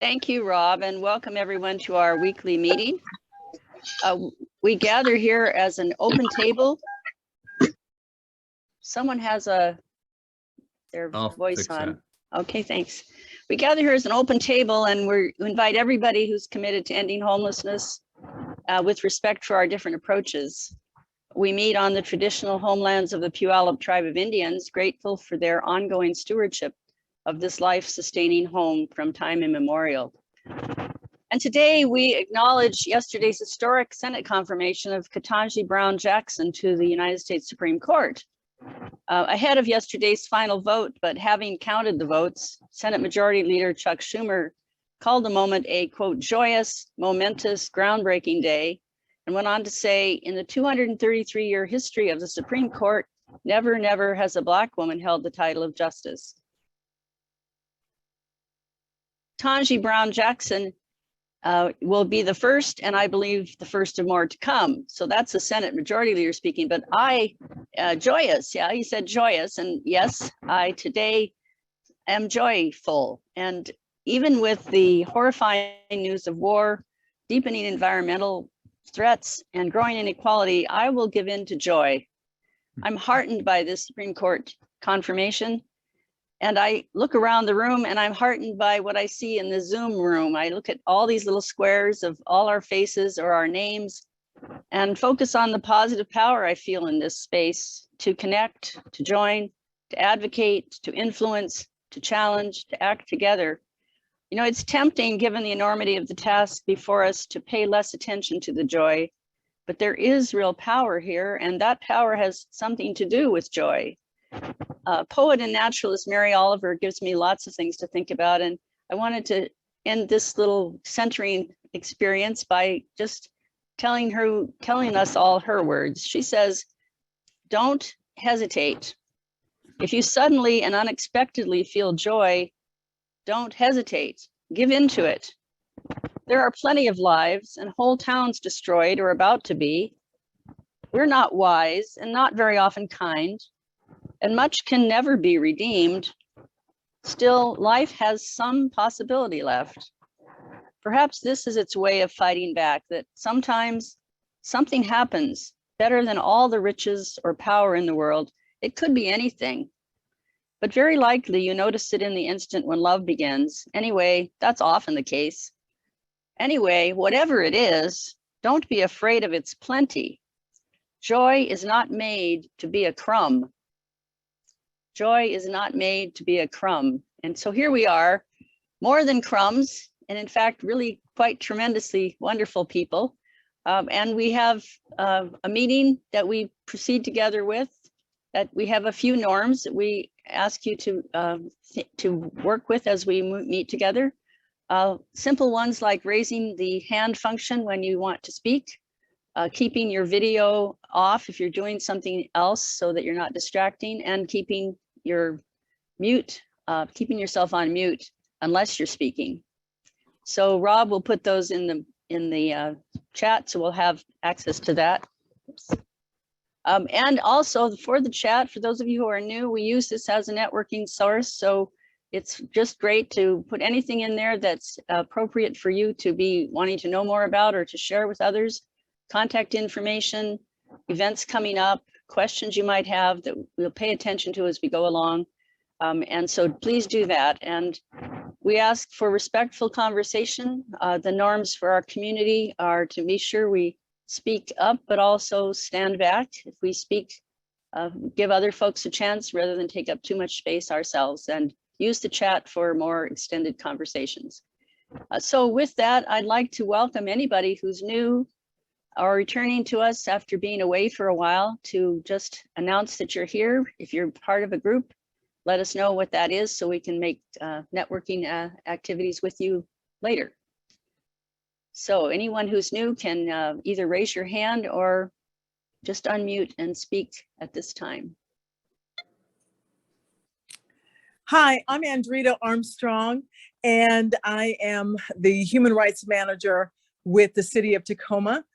Thank you, Rob, and welcome everyone to our weekly meeting. We gather here as an open table. Someone has their voice on. Okay, thanks. We gather here as an open table, and we invite everybody who's committed to ending homelessness with respect for our different approaches. We meet on the traditional homelands of the Puyallup tribe of Indians, grateful for their ongoing stewardship of this life-sustaining home from time immemorial. And today we acknowledge yesterday's historic Senate confirmation of Ketanji Brown Jackson to the United States Supreme Court. Ahead of yesterday's final vote, but having counted the votes, Senate Majority Leader Chuck Schumer called the moment a, quote, joyous, momentous, groundbreaking day, and went on to say, in the 233-year history of the Supreme Court, never has a Black woman held the title of justice. Ketanji Brown Jackson will be the first, and I believe the first of more to come. So that's the Senate Majority Leader speaking, but joyous, yeah, he said joyous. And yes, I today am joyful. And even with the horrifying news of war, deepening environmental threats, and growing inequality, I will give in to joy. I'm heartened by this Supreme Court confirmation. And I look around the room and I'm heartened by what I see in the Zoom room. I look at all these little squares of all our faces or our names and focus on the positive power I feel in this space to connect, to join, to advocate, to influence, to challenge, to act together. You know, it's tempting, given the enormity of the task before us, to pay less attention to the joy, but there is real power here, and that power has something to do with joy. Poet and naturalist Mary Oliver gives me lots of things to think about, and I wanted to end this little centering experience by just telling us all her words. She says, don't hesitate. If you suddenly and unexpectedly feel joy, don't hesitate, give into it. There are plenty of lives and whole towns destroyed or about to be. We're not wise and not very often kind, and much can never be redeemed. Still, life has some possibility left. Perhaps this is its way of fighting back, that sometimes something happens better than all the riches or power in the world. It could be anything, but very likely you notice it in the instant when love begins. Anyway, that's often the case. Anyway, whatever it is, don't be afraid of its plenty. Joy is not made to be a crumb. Joy is not made to be a crumb. And so here we are, more than crumbs, and in fact, really quite tremendously wonderful people. And we have a meeting that we proceed together with, that we have a few norms that we ask you to work with as we meet together. Simple ones like raising the hand function when you want to speak, keeping your video off if you're doing something else so that you're not distracting, and keeping your keeping yourself on mute unless you're speaking. So Rob will put those in the chat, so we'll have access to that. And also for the chat, for those of you who are new, we use this as a networking source. So it's just great to put anything in there that's appropriate for you to be wanting to know more about or to share with others. Contact information, events coming up, questions you might have that we'll pay attention to as we go along. And so please do that. And we ask for respectful conversation. The norms for our community are to be sure we speak up, but also stand back. If we speak, give other folks a chance rather than take up too much space ourselves, and use the chat for more extended conversations. So with that, I'd like to welcome anybody who's new or returning to us after being away for a while, to just announce that you're here. If you're part of a group, let us know what that is so we can make networking activities with you later. So anyone who's new can either raise your hand or just unmute and speak at this time. Hi, I'm Andrita Armstrong, and I am the Human Rights Manager with the City of Tacoma.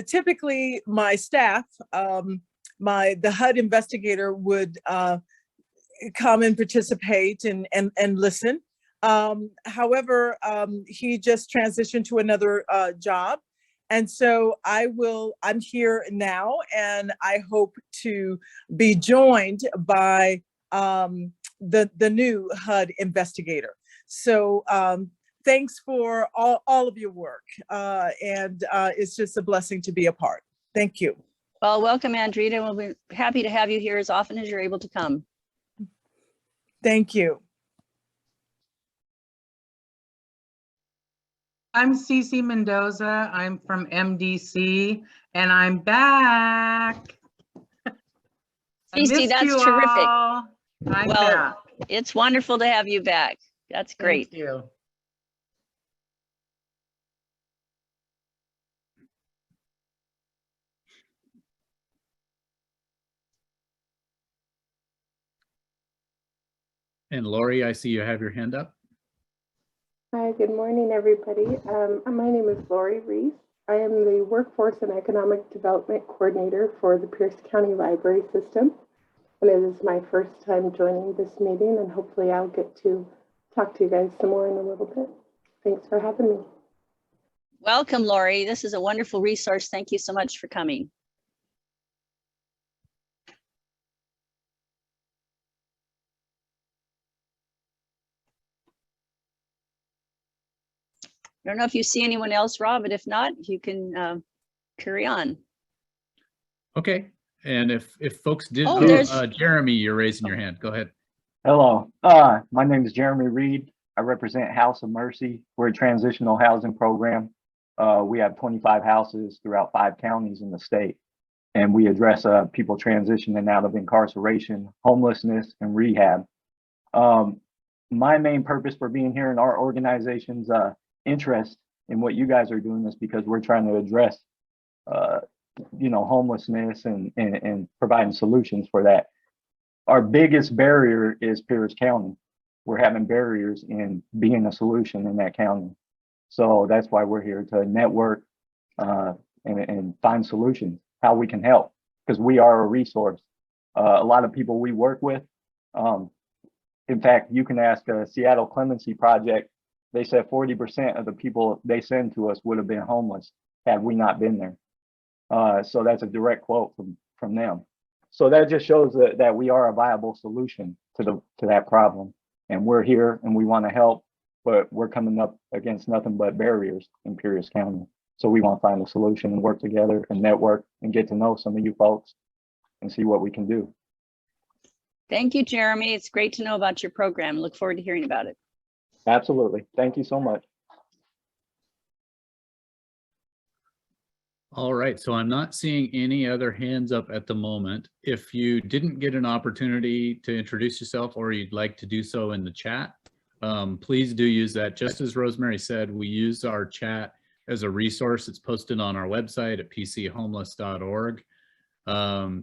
Typically, my staff, the HUD investigator would come and participate and listen. However, he just transitioned to another job. And so I'm here now, and I hope to be joined by the new HUD investigator. So thanks for all of your work. And it's just a blessing to be a part. Thank you. Well, welcome, Andrita. We'll be happy to have you here as often as you're able to come. Thank you. I'm Cece Mendoza. I'm from MDC, and I'm back. Cece, that's terrific. I'm back. It's wonderful to have you back. That's great. Thank you. And Lori, I see you have your hand up. Hi, good morning, everybody. My name is Lori Reese. I am the Workforce and Economic Development Coordinator for the Pierce County Library System. And it is my first time joining this meeting, and hopefully I'll get to talk to you guys some more in a little bit. Thanks for having me. Welcome, Lori. This is a wonderful resource. Thank you so much for coming. I don't know if you see anyone else, Rob, but if not, you can carry on. Okay. And if folks did, Jeremy, you're raising your hand. Go ahead. Hello, my name is Jeremy Reed. I represent House of Mercy. We're a transitional housing program. We have 25 houses throughout 5 counties in the state, and we address people transitioning out of incarceration, homelessness, and rehab. My main purpose for being here in our organization's interest in what you guys are doing is because we're trying to address homelessness and providing solutions for that. Our biggest barrier is Pierce County. We're having barriers in being a solution in that county. So that's why we're here to network and find solutions, how we can help, because we are a resource. A lot of people we work with, in fact, you can ask a Seattle Clemency Project. They said 40% of the people they send to us would have been homeless had we not been there. So that's a direct quote from them. So that just shows that we are a viable solution to that problem. And we're here and we want to help, but we're coming up against nothing but barriers in Pierce County. So we want to find a solution and work together and network and get to know some of you folks and see what we can do. Thank you, Jeremy. It's great to know about your program. Look forward to hearing about it. Absolutely. Thank you so much. All right, so I'm not seeing any other hands up at the moment. If you didn't get an opportunity to introduce yourself or you'd like to do so in the chat, please do use that. Just as Rosemary said, we use our chat as a resource. It's posted on our website at pchomeless.org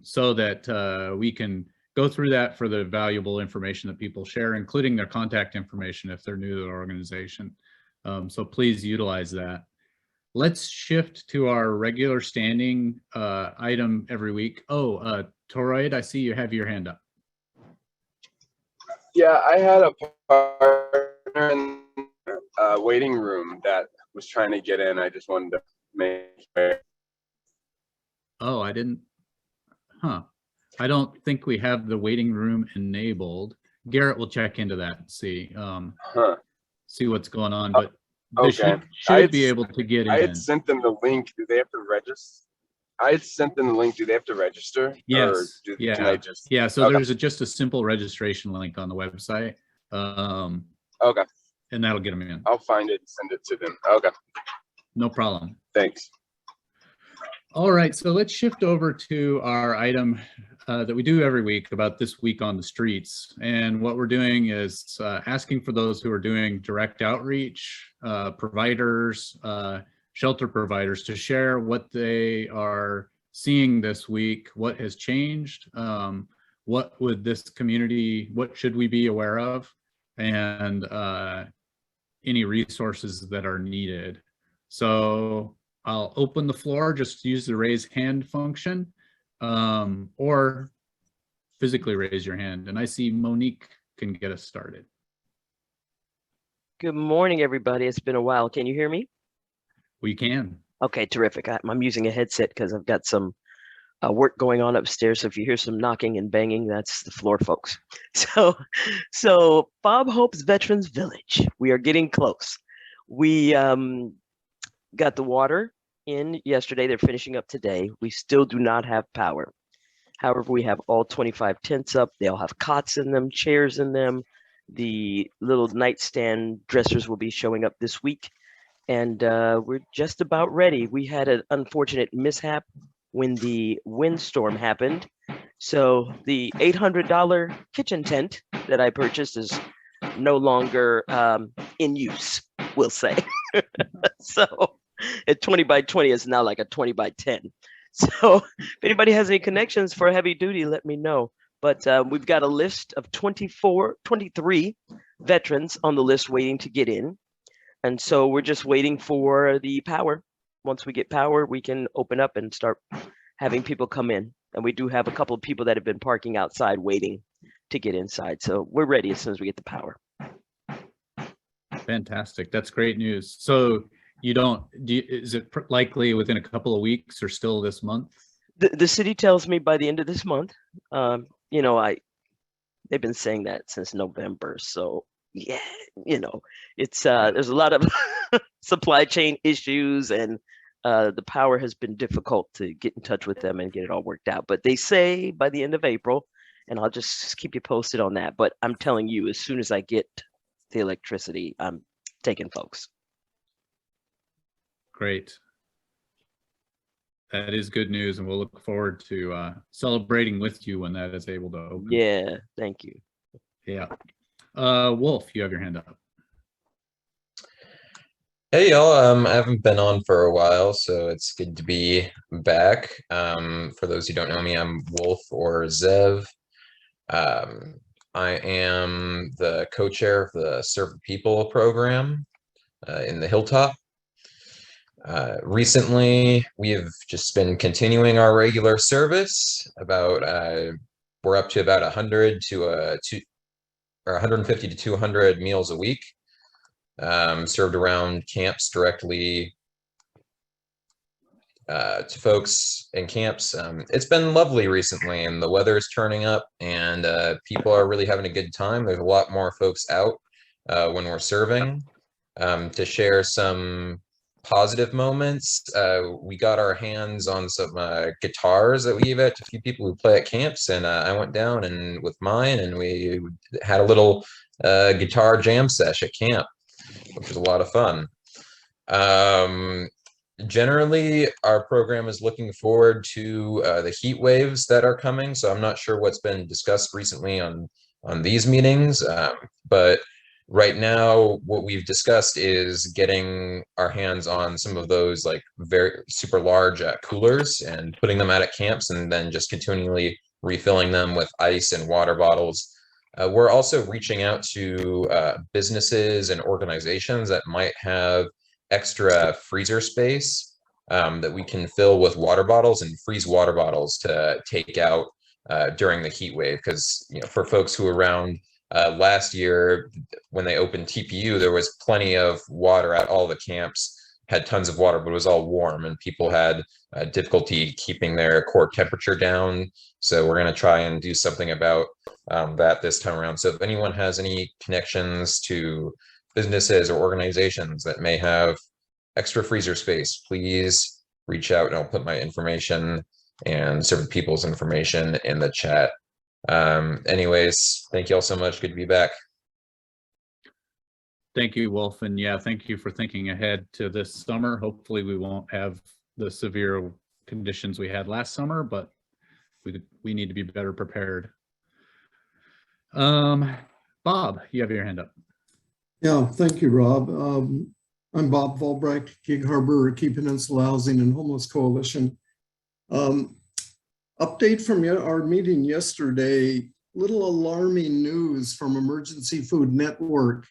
so that we can go through that for the valuable information that people share, including their contact information if they're new to the organization. So please utilize that. Let's shift to our regular standing item every week. Oh, Toroid, I see you have your hand up. Yeah, I had a partner in a waiting room that was trying to get in. I just wanted to make sure. Oh, I didn't. Huh. I don't think we have the waiting room enabled. Garrett will check into that and see see what's going on. But they should be able to get in. I had sent them the link. Do they have to register? I had sent them the link. Do they have to register? Yes. Or can I just... Yeah. So there's just a simple registration link on the website. Okay. And that'll get them in. I'll find it and send it to them. Okay. No problem. Thanks. All right. So let's shift over to our item that we do every week about this week on the streets. And what we're doing is asking for those who are doing direct outreach, providers, shelter providers to share what they are seeing this week, what has changed, what would this community, what should we be aware of, and any resources that are needed. So I'll open the floor, just use the raise hand function, or physically raise your hand. And I see Monique can get us started. Good morning, everybody. It's been a while. Can you hear me? We can. Okay, terrific. I'm using a headset because I've got some work going on upstairs. So if you hear some knocking and banging, that's the floor, folks. So Bob Hope's Veterans Village. We are getting close. We got the water in yesterday. They're finishing up today. We still do not have power. However, we have all 25 tents up. They'll have cots in them, chairs in them. The little nightstand dressers will be showing up this week. And we're just about ready. We had an unfortunate mishap when the windstorm happened. So the $800 kitchen tent that I purchased is no longer in use, we'll say. So a 20 by 20 is now like a 20 by 10. So if anybody has any connections for heavy duty, let me know. But we've got a list of 23 veterans on the list waiting to get in. And so we're just waiting for the power. Once we get power, we can open up and start having people come in. And we do have a couple of people that have been parking outside waiting to get inside. So we're ready as soon as we get the power. Fantastic. That's great news. So is it likely within a couple of weeks or still this month? The city tells me by the end of this month. You know, they've been saying that since November. So yeah, you know, it's there's a lot of supply chain issues, and the power has been difficult to get in touch with them and get it all worked out. But they say by the end of April, and I'll just keep you posted on that. But I'm telling you, as soon as I get the electricity, I'm taking folks. Great. That is good news, and we'll look forward to celebrating with you when that is able to open. Yeah, thank you. Yeah. Wolf, you have your hand up. Hey y'all, I haven't been on for a while, so it's good to be back. For those who don't know me, I'm Wolf or Zev. I am the co-chair of the Serve the People program in the Hilltop. Recently, we have just been continuing our regular service. We're up to about 100 to 150 to 200 meals a week, served around camps directly to folks in camps. It's been lovely recently, and the weather is turning up, and people are really having a good time. There's a lot more folks out when we're serving. To share some positive moments, we got our hands on some guitars that we gave out to a few people who play at camps, and I went down and with mine, and we had a little guitar jam sesh at camp, which was a lot of fun. Generally, our program is looking forward to the heat waves that are coming, so I'm not sure what's been discussed recently on these meetings, but right now, what we've discussed is getting our hands on some of those like very super large coolers and putting them out at camps, and then just continually refilling them with ice and water bottles. We're also reaching out to businesses and organizations that might have extra freezer space that we can fill with water bottles and freeze water bottles to take out during the heat wave. Because, you know, for folks who are around last year, when they opened TPU, there was plenty of water at all the camps, had tons of water, but it was all warm, and people had difficulty keeping their core temperature down. So we're going to try and do something about that this time around. So if anyone has any connections to businesses or organizations that may have extra freezer space, please reach out, and I'll put my information and Serve the People's information in the chat. Anyways, thank you all so much. Good to be back. Thank you, Wolf. And yeah, thank you for thinking ahead to this summer. Hopefully we won't have the severe conditions we had last summer, but we need to be better prepared. Bob, you have your hand up. Yeah, thank you, Rob. I'm Bob Volbrecht, Gig Harbor Key Peninsula Housing and Homeless Coalition. Update from our meeting yesterday, little alarming news from Emergency Food Network,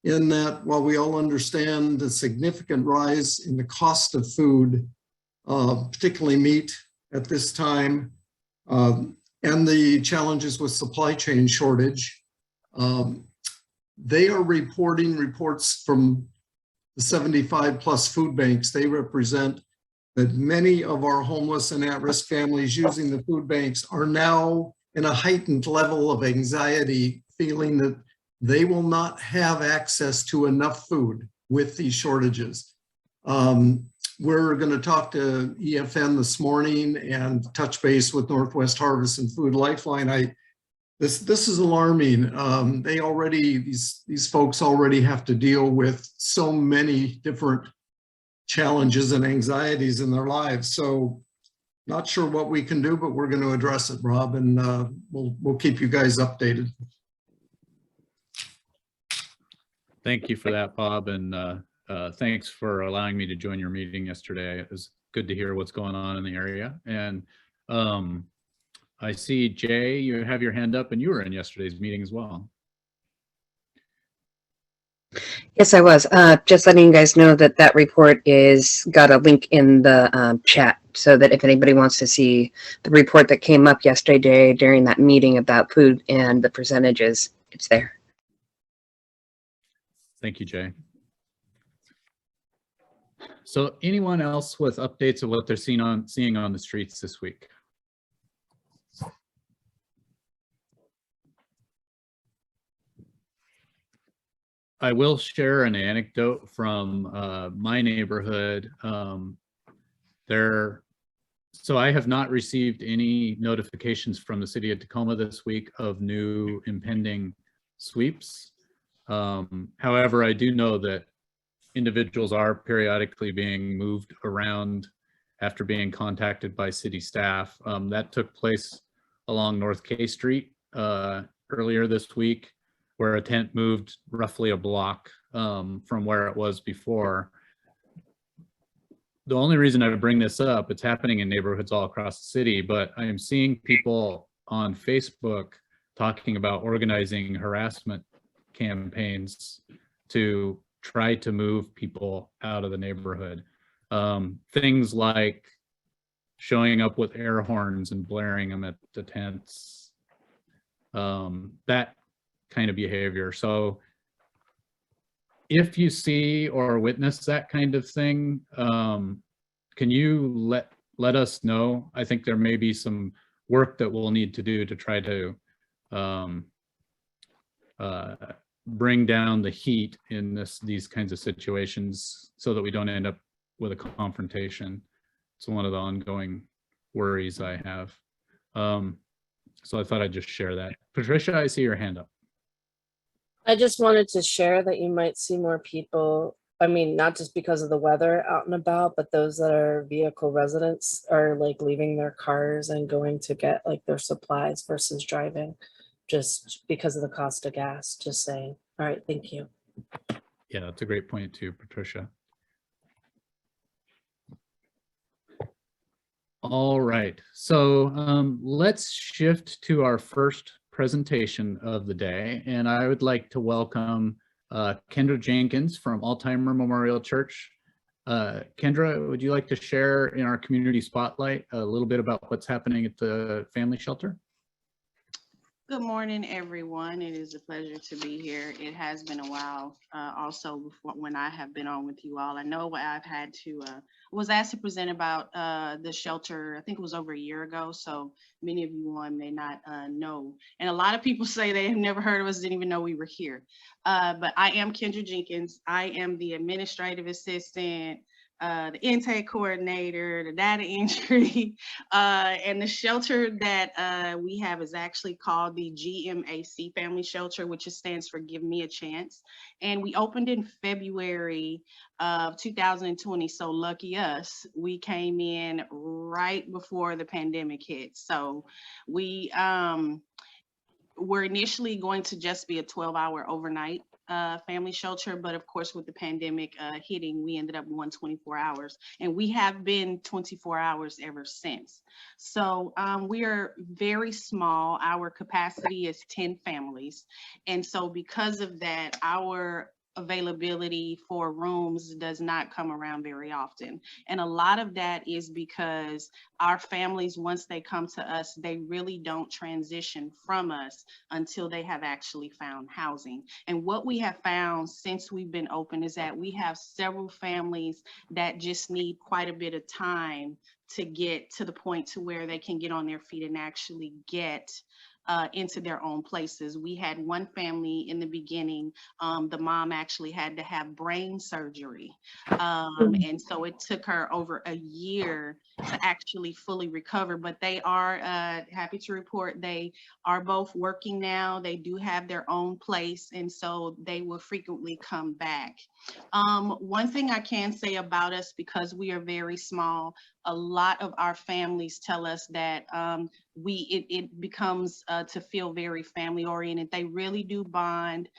in that while we all understand the significant rise in the cost of food, particularly meat at this time, and the challenges with supply chain shortage, they are reporting reports from the 75 plus food banks. They represent that many of our homeless and at-risk families using the food banks are now in a heightened level of anxiety, feeling that they will not have access to enough food with these shortages. We're going to talk to EFN this morning and touch base with Northwest Harvest and Food Lifeline. This is alarming. These folks already have to deal with so many different challenges and anxieties in their lives. So not sure what we can do, but we're going to address it, Rob, and we'll keep you guys updated. Thank you for that, Bob, and thanks for allowing me to join your meeting yesterday. It was good to hear what's going on in the area. And I see, Jay, you have your hand up, and you were in yesterday's meeting as well. Yes, I was. Just letting you guys know that that report is got a link in the chat, so that if anybody wants to see the report that came up yesterday during that meeting about food and the percentages, it's there. Thank you, Jay. So anyone else with updates of what they're seeing on the streets this week? I will share an anecdote from my neighborhood. So I have not received any notifications from the city of Tacoma this week of new impending sweeps. However, I do know that individuals are periodically being moved around after being contacted by city staff. That took place along North K Street earlier this week, where a tent moved roughly a block from where it was before. The only reason I would bring this up, it's happening in neighborhoods all across the city, but I am seeing people on Facebook talking about organizing harassment campaigns to try to move people out of the neighborhood. Things like showing up with air horns and blaring them at the tents, that kind of behavior. So if you see or witness that kind of thing, can you let us know? I think there may be some work that we'll need to do to try to bring down the heat in these kinds of situations so that we don't end up with a confrontation. It's one of the ongoing worries I have. So I thought I'd just share that. Patricia, I see your hand up. I just wanted to share that you might see more people, I mean, not just because of the weather out and about, but those that are vehicle residents are like leaving their cars and going to get like their supplies versus driving, just because of the cost of gas, just saying. All right, thank you. Yeah, that's a great point too, Patricia. All right, so let's shift to our first presentation of the day, and I would like to welcome Kendra Jenkins from Altheimer Memorial Church. Kendra, would you like to share in our community spotlight a little bit about what's happening at the family shelter? Good morning, everyone. It is a pleasure to be here. It has been a while also when I have been on with you all. I know I've had to, was asked to present about the shelter, I think it was over a year ago. So many of you may not know. And a lot of people say they have never heard of us, didn't even know we were here. But I am Kendra Jenkins. I am the administrative assistant, the intake coordinator, the data entry, and the shelter that we have is actually called the GMAC Family Shelter, which stands for Give Me a Chance. And we opened in February of 2020. So lucky us, we came in right before the pandemic hit. So we were initially going to just be a 12-hour overnight family shelter, but of course with the pandemic hitting, we ended up going 24 hours, and we have been 24 hours ever since. So we are very small. Our capacity is 10 families, and so because of that, our availability for rooms does not come around very often. And a lot of that is because our families, once they come to us, they really don't transition from us until they have actually found housing. And what we have found since we've been open is that we have several families that just need quite a bit of time to get to the point to where they can get on their feet and actually get into their own places. We had one family in the beginning, the mom actually had to have brain surgery. And so it took her over a year to actually fully recover, but they are happy to report they are both working now. They do have their own place, and so they will frequently come back. One thing I can say about us, because we are very small, a lot of our families tell us that it becomes to feel very family oriented. They really do bond.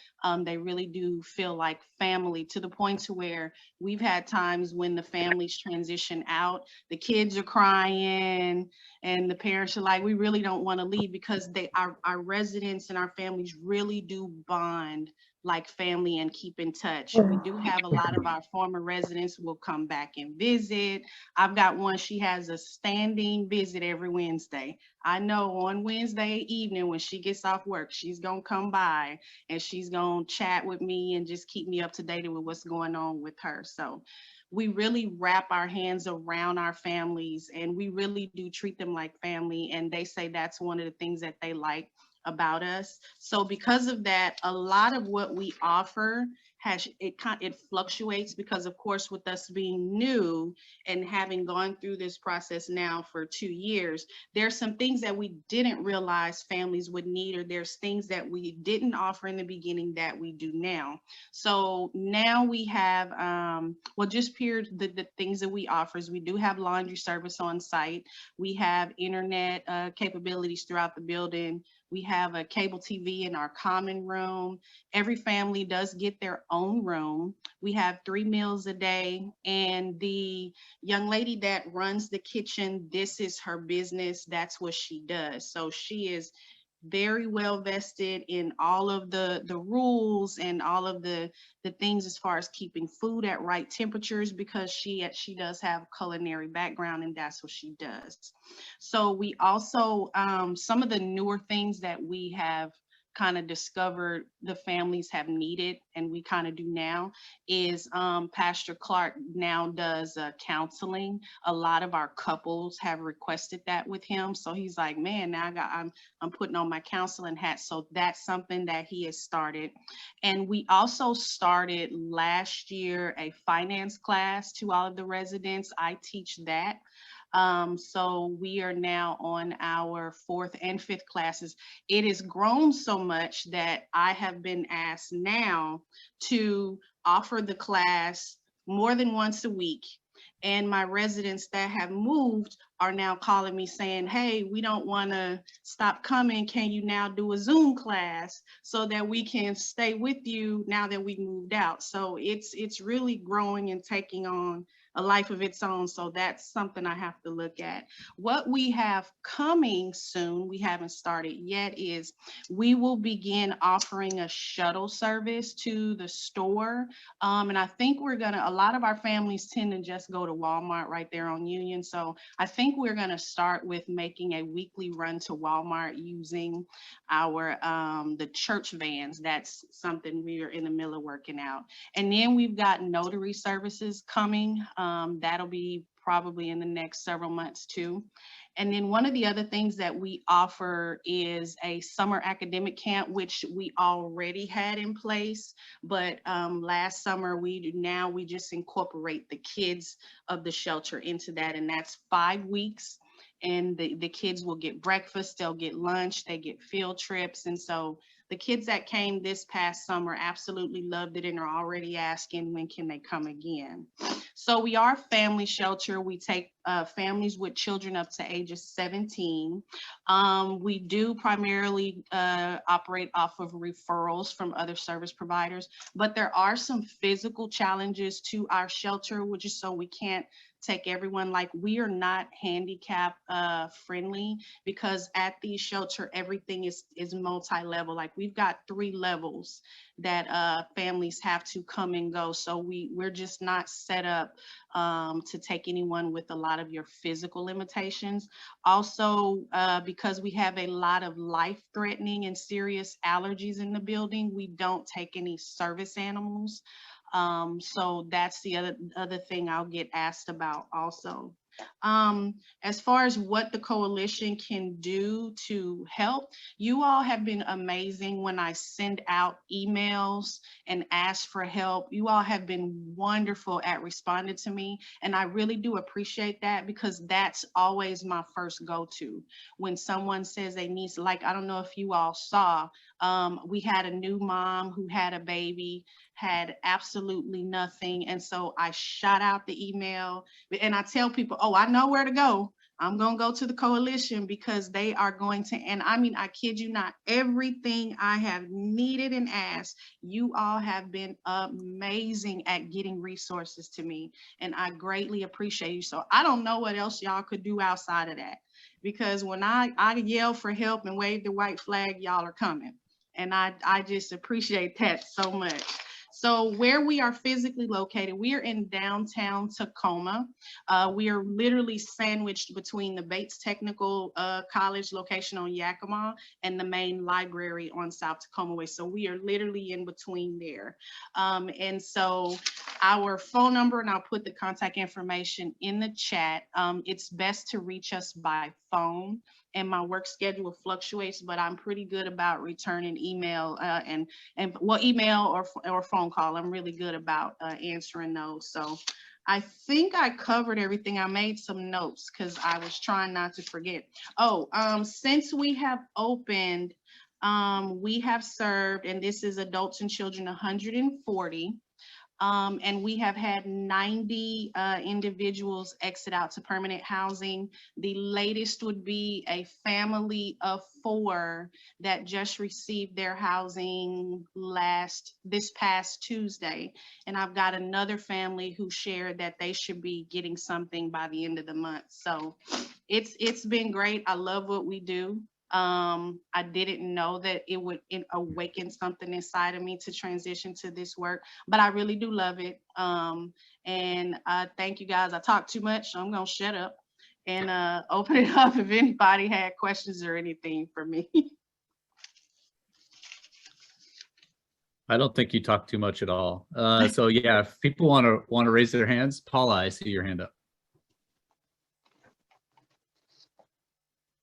They really do feel like family, to the point to where we've had times when the families transition out, the kids are crying and the parents are like, we really don't want to leave, because our residents and our families really do bond like family and keep in touch. We do have a lot of our former residents will come back and visit. I've got one, she has a standing visit every Wednesday. I know on Wednesday evening when she gets off work, she's gonna come by and she's gonna chat with me and just keep me up to date with what's going on with her. So we really wrap our hands around our families, and we really do treat them like family. And they say that's one of the things that they like about us. So because of that, a lot of what we offer it fluctuates, because of course with us being new and having gone through this process now for 2 years, there's some things that we didn't realize families would need, or there's things that we didn't offer in the beginning that we do now. So now we have the things that we offer is we do have laundry service on site. We have internet capabilities throughout the building. We have a cable TV in our common room. Every family does get their own room. We have 3 meals a day, and the young lady that runs the kitchen, this is her business. That's what she does. So she is very well vested in all of the rules and all of the things as far as keeping food at right temperatures, because she does have a culinary background and that's what she does. So we also some of the newer things that we have kind of discovered the families have needed, and we kind of do now, is Pastor Clark now does counseling. A lot of our couples have requested that with him. So he's like, man, now I'm putting on my counseling hat. So that's something that he has started. And we also started last year a finance class to all of the residents. I teach that. So we are now on our 4th and 5th classes. It has grown so much that I have been asked now to offer the class more than once a week. And my residents that have moved are now calling me saying, hey, we don't want to stop coming. Can you now do a Zoom class so that we can stay with you now that we moved out? So it's really growing and taking on a life of its own. So that's something I have to look at. What we have coming soon, we haven't started yet, is we will begin offering a shuttle service to the store. And I think a lot of our families tend to just go to Walmart right there on Union. So I think we're gonna start with making a weekly run to Walmart using our, the church vans. That's something we are in the middle of working out. And then we've got notary services coming. That'll be probably in the next several months too. And then one of the other things that we offer is a summer academic camp, which we already had in place. But last summer, we just incorporate the kids of the shelter into that. And that's 5 weeks. And the kids will get breakfast, they'll get lunch, they get field trips. And so the kids that came this past summer absolutely loved it and are already asking, when can they come again? So we are a family shelter. We take families with children up to ages 17. We do primarily operate off of referrals from other service providers, but there are some physical challenges to our shelter, which is so we can't take everyone. Like, we are not handicap friendly, because at the shelter, everything is multi-level. Like, we've got 3 levels that families have to come and go. So we're just not set up to take anyone with a lot of your physical limitations. Also, because we have a lot of life-threatening and serious allergies in the building, we don't take any service animals. So that's the other thing I'll get asked about also. As far as what the coalition can do to help, you all have been amazing when I send out emails and ask for help. You all have been wonderful at responding to me, and I really do appreciate that, because that's always my first go-to. When someone says they need, like, I don't know if you all saw, we had a new mom who had a baby, had absolutely nothing. And so I shot out the email, and I tell people, oh, I know where to go. I'm going to go to the coalition, because they are going to, and I mean, I kid you not, everything I have needed and asked, you all have been amazing at getting resources to me. And I greatly appreciate you. So I don't know what else y'all could do outside of that, because when I yell for help and wave the white flag, y'all are coming. And I just appreciate that so much. So where we are physically located, we are in downtown Tacoma. We are literally sandwiched between the Bates Technical College location on Yakima and the main library on South Tacoma Way. So we are literally in between there. And so our phone number, and I'll put the contact information in the chat. It's best to reach us by phone, and my work schedule fluctuates, but I'm pretty good about returning email and well, email or phone call. I'm really good about answering those. So I think I covered everything. I made some notes because I was trying not to forget. Oh, since we have opened, we have served, and this is adults and children, 140. And we have had 90 individuals exit out to permanent housing. The latest would be a family of 4 that just received their housing this past Tuesday. And I've got another family who shared that they should be getting something by the end of the month. So it's been great. I love what we do. I didn't know that it would awaken something inside of me to transition to this work, but I really do love it. And thank you guys. I talk too much, so I'm gonna shut up and open it up if anybody had questions or anything for me. I don't think you talk too much at all. So yeah, if people want to raise their hands, Paula, I see your hand up.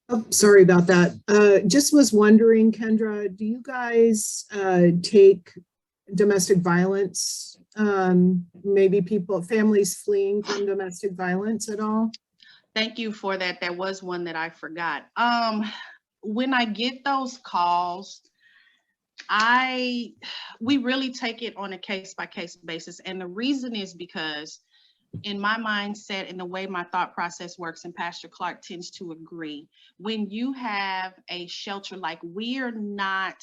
Oh, sorry about that. Just was wondering, Kendra, do you guys take domestic violence, maybe families fleeing from domestic violence at all? Thank you for that. That was one that I forgot. When I get those calls, we really take it on a case-by-case basis. And the reason is because in my mindset and the way my thought process works, and Pastor Clark tends to agree, when you have a shelter, like, we are not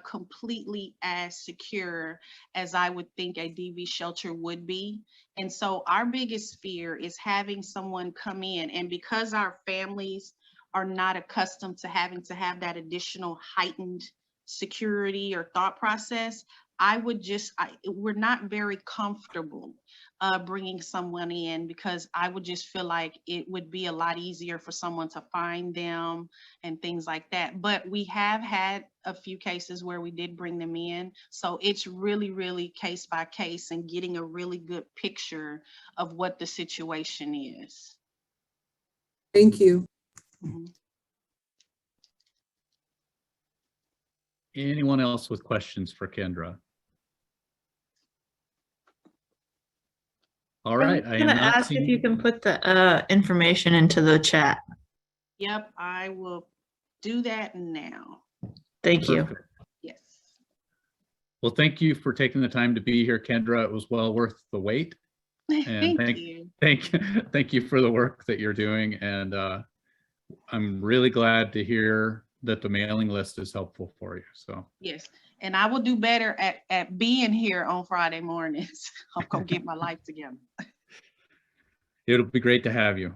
completely as secure as I would think a DV shelter would be. And so our biggest fear is having someone come in, and because our families are not accustomed to having to have that additional heightened security or thought process, we're not very comfortable bringing someone in, because I would just feel like it would be a lot easier for someone to find them and things like that. But we have had a few cases where we did bring them in. So it's really, really case by case and getting a really good picture of what the situation is. Thank you. Mm-hmm. Anyone else with questions for Kendra? All right. I'm going to ask if you can put the information into the chat. Yep, I will do that now. Thank you. Perfect. Yes. Well, thank you for taking the time to be here, Kendra. It was well worth the wait. And Thank you. Thank you for the work that you're doing. And I'm really glad to hear that the mailing list is helpful for you. So yes, and I will do better at being here on Friday mornings. I'm gonna get my life together. It'll be great to have you.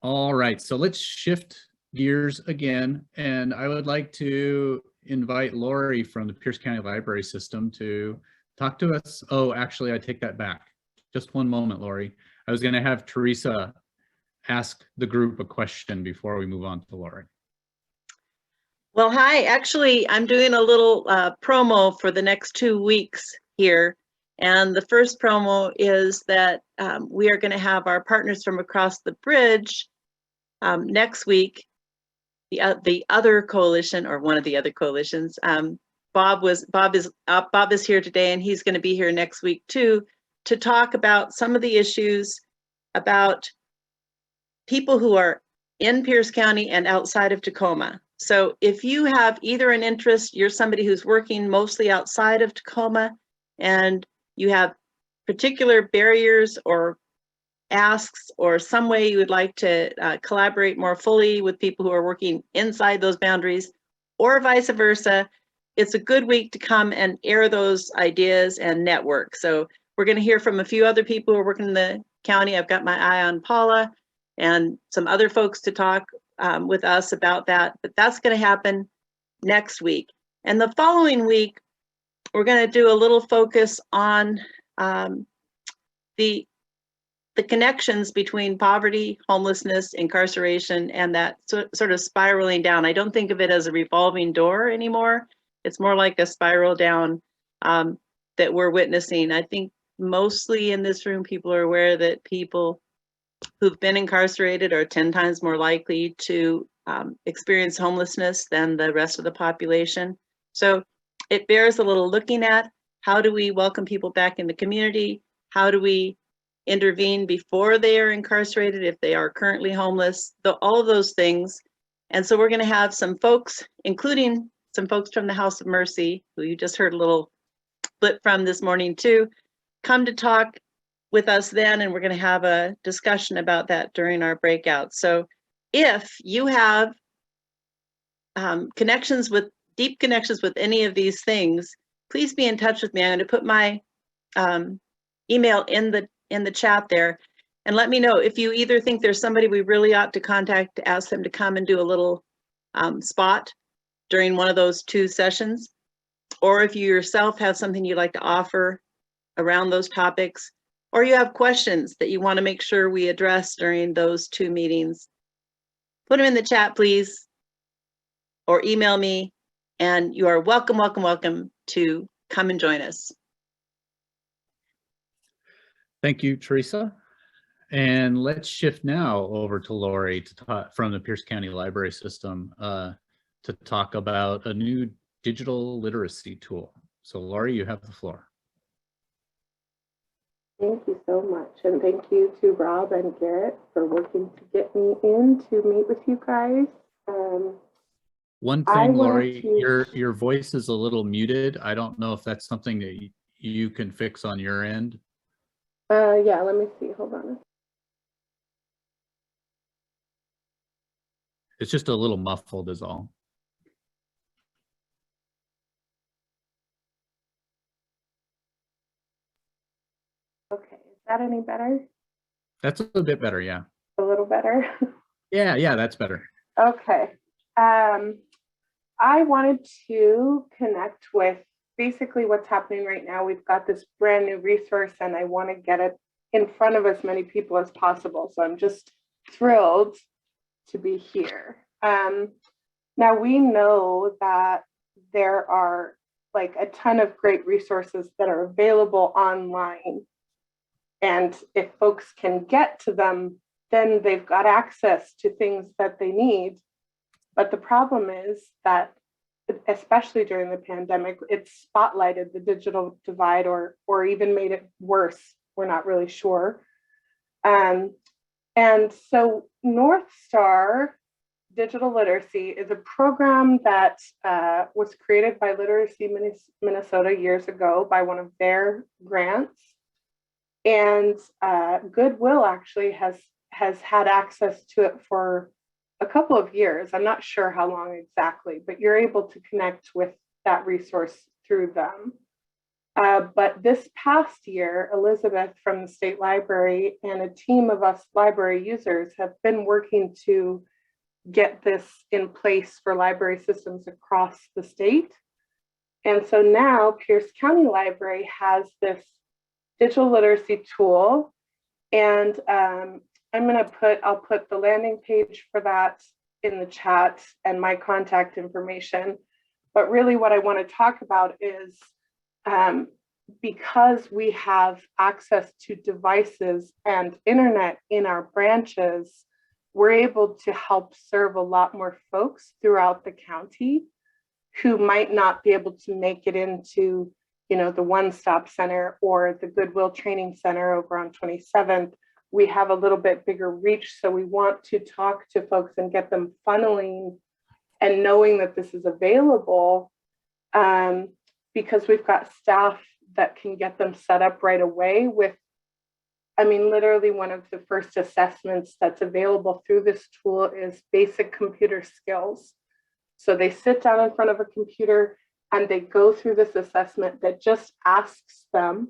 All right, so let's shift gears again, and I would like to invite Lori from the Pierce County Library System to talk to us. Oh, actually, I take that back. Just one moment, Lori. I was going to have Teresa ask the group a question before we move on to Lori. Well, hi. Actually, I'm doing a little promo for the next 2 weeks here. And the first promo is that we are going to have our partners from across the bridge next week. The other coalition, or one of the other coalitions, Bob is here today, and he's going to be here next week too, to talk about some of the issues about people who are in Pierce County and outside of Tacoma. So if you have either an interest, you're somebody who's working mostly outside of Tacoma, and you have particular barriers or asks or some way you would like to collaborate more fully with people who are working inside those boundaries, or vice versa, it's a good week to come and air those ideas and network. So we're going to hear from a few other people who are working in the county. I've got my eye on Paula and some other folks to talk with us about that, but that's going to happen next week. And the following week, we're going to do a little focus on the connections between poverty, homelessness, incarceration, and that sort of spiraling down. I don't think of it as a revolving door anymore. It's more like a spiral down that we're witnessing. I think mostly in this room, people are aware that people who've been incarcerated are 10 times more likely to experience homelessness than the rest of the population. So it bears a little looking at. How do we welcome people back in the community? How do we intervene before they are incarcerated if they are currently homeless? All of those things. And so we're going to have some folks, including some folks from the House of Mercy, who you just heard a little blip from this morning too, come to talk with us then, and we're going to have a discussion about that during our breakout. So if you have deep connections with any of these things, please be in touch with me. I'm going to put my email in the chat there, and let me know if you either think there's somebody we really ought to contact to ask them to come and do a little spot during one of those 2 sessions, or if you yourself have something you'd like to offer around those topics, or you have questions that you want to make sure we address during those 2 meetings. Put them in the chat, please, or email me, and you are welcome, welcome, welcome to come and join us. Thank you, Teresa. And let's shift now over to Lori to talk from the Pierce County Library System to talk about a new digital literacy tool. So Lori, you have the floor. Thank you so much. And thank you to Rob and Garrett for working to get me in to meet with you guys. One thing, Lori, your voice is a little muted. I don't know if that's something that you can fix on your end. Yeah, let me see. Hold on. It's just a little muffled is all. Okay, is that any better? That's a bit better, yeah. A little better? Yeah, that's better. Okay. I wanted to connect with basically what's happening right now. We've got this brand new resource, and I want to get it in front of as many people as possible. So I'm just thrilled to be here. Now we know that there are like a ton of great resources that are available online. And if folks can get to them, then they've got access to things that they need. But the problem is that, especially during the pandemic, it spotlighted the digital divide or even made it worse. We're not really sure. And so North Star Digital Literacy is a program that was created by Literacy Minnesota years ago by one of their grants. And Goodwill actually has had access to it for a couple of years. I'm not sure how long exactly, but you're able to connect with that resource through them. But this past year, Elizabeth from the State Library and a team of us library users have been working to get this in place for library systems across the state. And so now Pierce County Library has this digital literacy tool, and I'll put the landing page for that in the chat and my contact information. But really what I want to talk about is because we have access to devices and internet in our branches, we're able to help serve a lot more folks throughout the county who might not be able to make it into, the One Stop Center or the Goodwill Training Center over on 27th. We have a little bit bigger reach, so we want to talk to folks and get them funneling and knowing that this is available, because we've got staff that can get them set up right away with, literally one of the first assessments that's available through this tool is basic computer skills. So they sit down in front of a computer and they go through this assessment that just asks them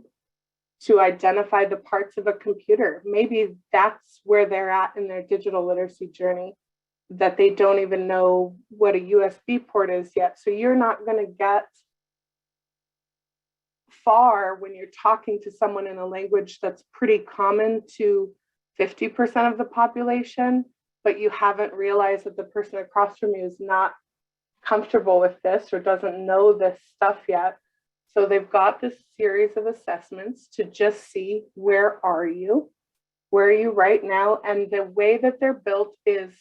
to identify the parts of a computer. Maybe that's where they're at in their digital literacy journey, that they don't even know what a USB port is yet. So you're not going to get far when you're talking to someone in a language that's pretty common to 50% of the population, but you haven't realized that the person across from you is not comfortable with this or doesn't know this stuff yet. So they've got this series of assessments to just see where are you right now. And the way that they're built is,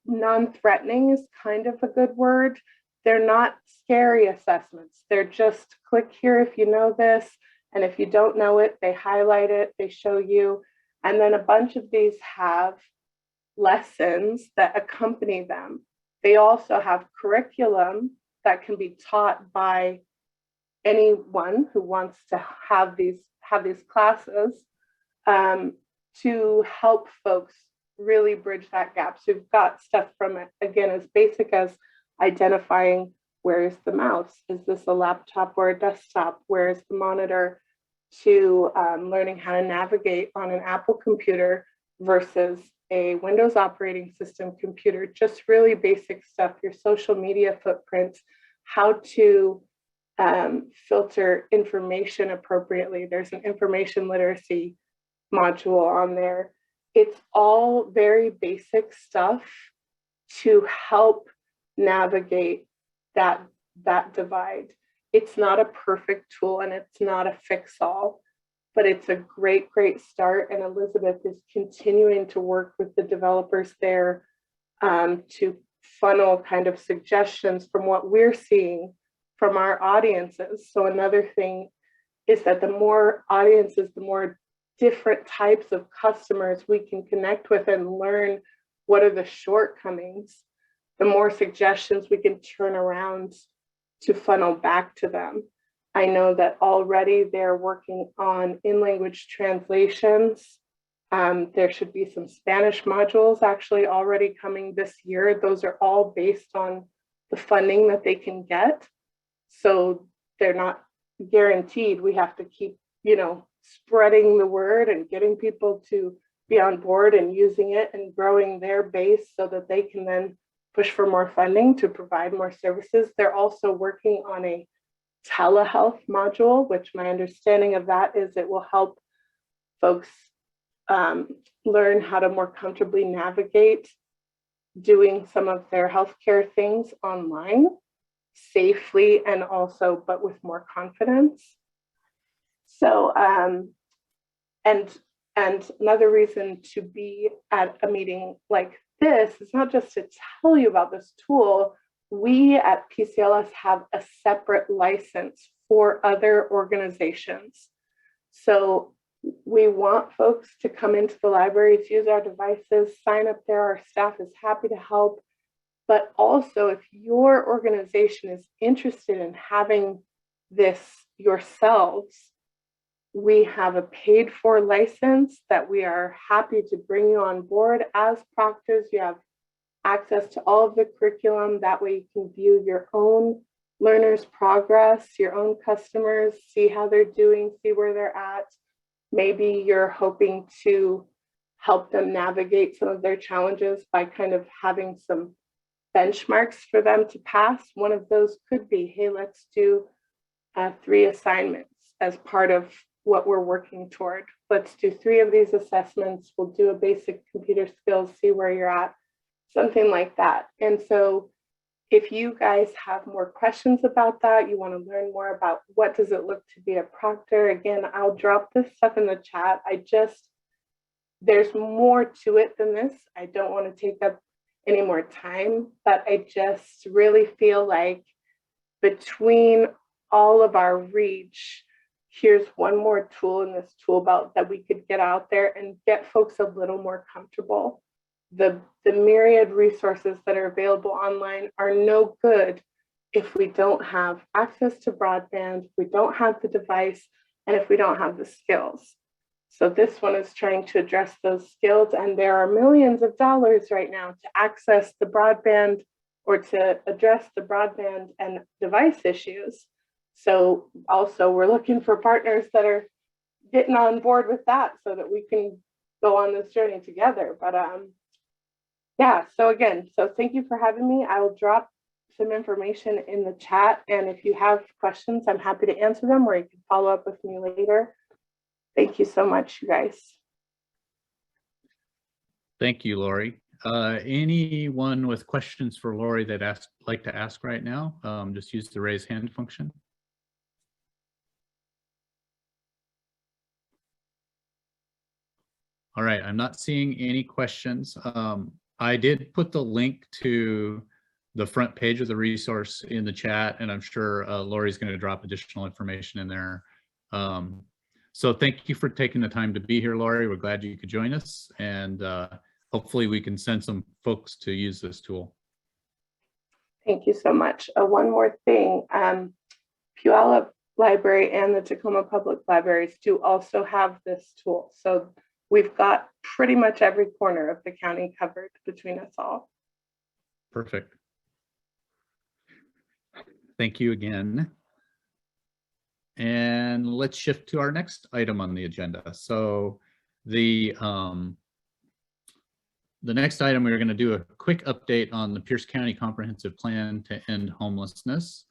non-threatening is kind of a good word. They're not scary assessments. They're just click here if you know this. And if you don't know it, they highlight it, they show you. And then a bunch of these have lessons that accompany them. They also have curriculum that can be taught by anyone who wants to have these classes to help folks really bridge that gap. So we've got stuff from it, again, as basic as identifying where is the mouse? Is this a laptop or a desktop? Where is the monitor? To learning how to navigate on an Apple computer versus a Windows operating system computer, just really basic stuff, your social media footprint, how to filter information appropriately. There's an information literacy module on there. It's all very basic stuff to help navigate that divide. It's not a perfect tool and it's not a fix-all, but it's a great start. And Elizabeth is continuing to work with the developers there to funnel kind of suggestions from what we're seeing from our audiences. So another thing is that the more audiences, the more different types of customers we can connect with and learn what are the shortcomings, the more suggestions we can turn around to funnel back to them. I know that already they're working on in-language translations. There should be some Spanish modules actually already coming this year. Those are all based on the funding that they can get. So they're not guaranteed. We have to keep, spreading the word and getting people to be on board and using it and growing their base so that they can then push for more funding to provide more services. They're also working on a telehealth module, which my understanding of that is it will help folks learn how to more comfortably navigate doing some of their healthcare things online safely and also, but with more confidence. So, and another reason to be at a meeting like this is not just to tell you about this tool. We at PCLS have a separate license for other organizations. So we want folks to come into the libraries, use our devices, sign up there. Our staff is happy to help. But also, if your organization is interested in having this yourselves, we have a paid for license that we are happy to bring you on board as proctors. You have access to all of the curriculum. That way you can view your own learners' progress, your own customers, see how they're doing, see where they're at. Maybe you're hoping to help them navigate some of their challenges by kind of having some benchmarks for them to pass. One of those could be, hey, let's do 3 assignments as part of what we're working toward. Let's do 3 of these assessments. We'll do a basic computer skills, see where you're at, something like that. And so if you guys have more questions about that, you want to learn more about what does it look to be a proctor, again, I'll drop this stuff in the chat. There's more to it than this. I don't want to take up any more time, but I just really feel like between all of our reach, here's one more tool in this tool belt that we could get out there and get folks a little more comfortable. The myriad resources that are available online are no good if we don't have access to broadband, if we don't have the device, and if we don't have the skills. So this one is trying to address those skills, and there are millions of dollars right now to access the broadband or to address the broadband and device issues. So also we're looking for partners that are getting on board with that so that we can go on this journey together. But yeah, so thank you for having me. I will drop some information in the chat, and if you have questions, I'm happy to answer them, or you can follow up with me later. Thank you so much, you guys. Thank you, Lori. Anyone with questions for Lori that like to ask right now, just use the raise hand function. All right, I'm not seeing any questions. I did put the link to the front page of the resource in the chat, and I'm sure Lori's going to drop additional information in there. So thank you for taking the time to be here, Lori. We're glad you could join us, and hopefully we can send some folks to use this tool. Thank you so much. One more thing, Puyallup Library and the Tacoma Public Libraries do also have this tool. So we've got pretty much every corner of the county covered between us all. Perfect. Thank you again. And let's shift to our next item on the agenda. So the next item, we're going to do a quick update on the Pierce County Comprehensive Plan to End Homelessness.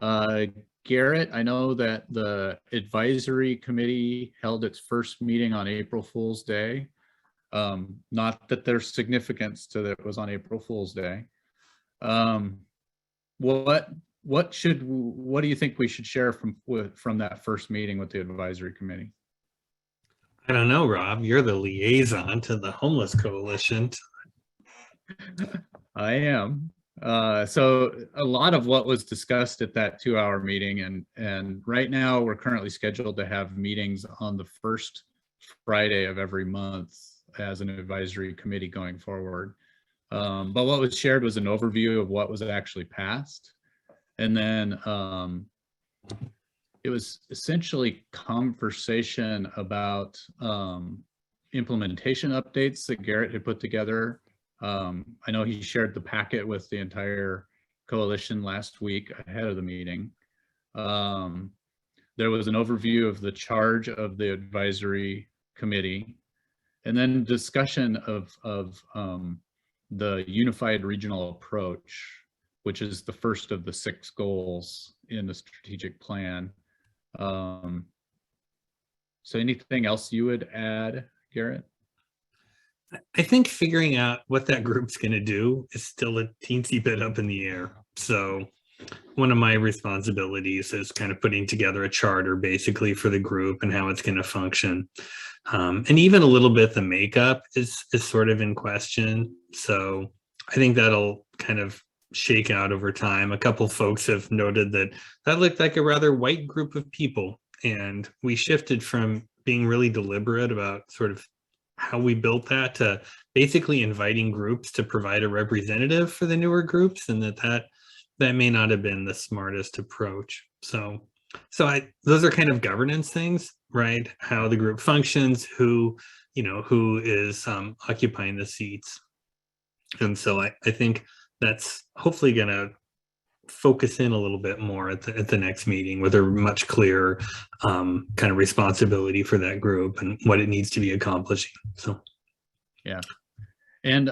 Garrett, I know that the advisory committee held its first meeting on April Fool's Day. Not that there's significance to that it was on April Fool's Day. What do you think we should share from that first meeting with the advisory committee? I don't know, Rob. You're the liaison to the Homeless Coalition. I am. So a lot of what was discussed at that 2-hour meeting, and right now we're currently scheduled to have meetings on the first Friday of every month as an advisory committee going forward. But what was shared was an overview of what was actually passed. And then it was essentially conversation about implementation updates that Garrett had put together. I know he shared the packet with the entire coalition last week ahead of the meeting. There was an overview of the charge of the advisory committee, and then discussion of the unified regional approach, which is the first of the 6 goals in the strategic plan. So anything else you would add, Garrett? I think figuring out what that group's going to do is still a teensy bit up in the air. So one of my responsibilities is kind of putting together a charter basically for the group and how it's going to function. And even a little bit the makeup is sort of in question. So I think that'll kind of shake out over time. A couple folks have noted that looked like a rather white group of people, and we shifted from being really deliberate about sort of how we built that to basically inviting groups to provide a representative for the newer groups, and that may not have been the smartest approach. So those are kind of governance things, right? How the group functions, who is occupying the seats. And so I think that's hopefully going to focus in a little bit more at the next meeting with a much clearer kind of responsibility for that group and what it needs to be accomplishing. So, yeah. And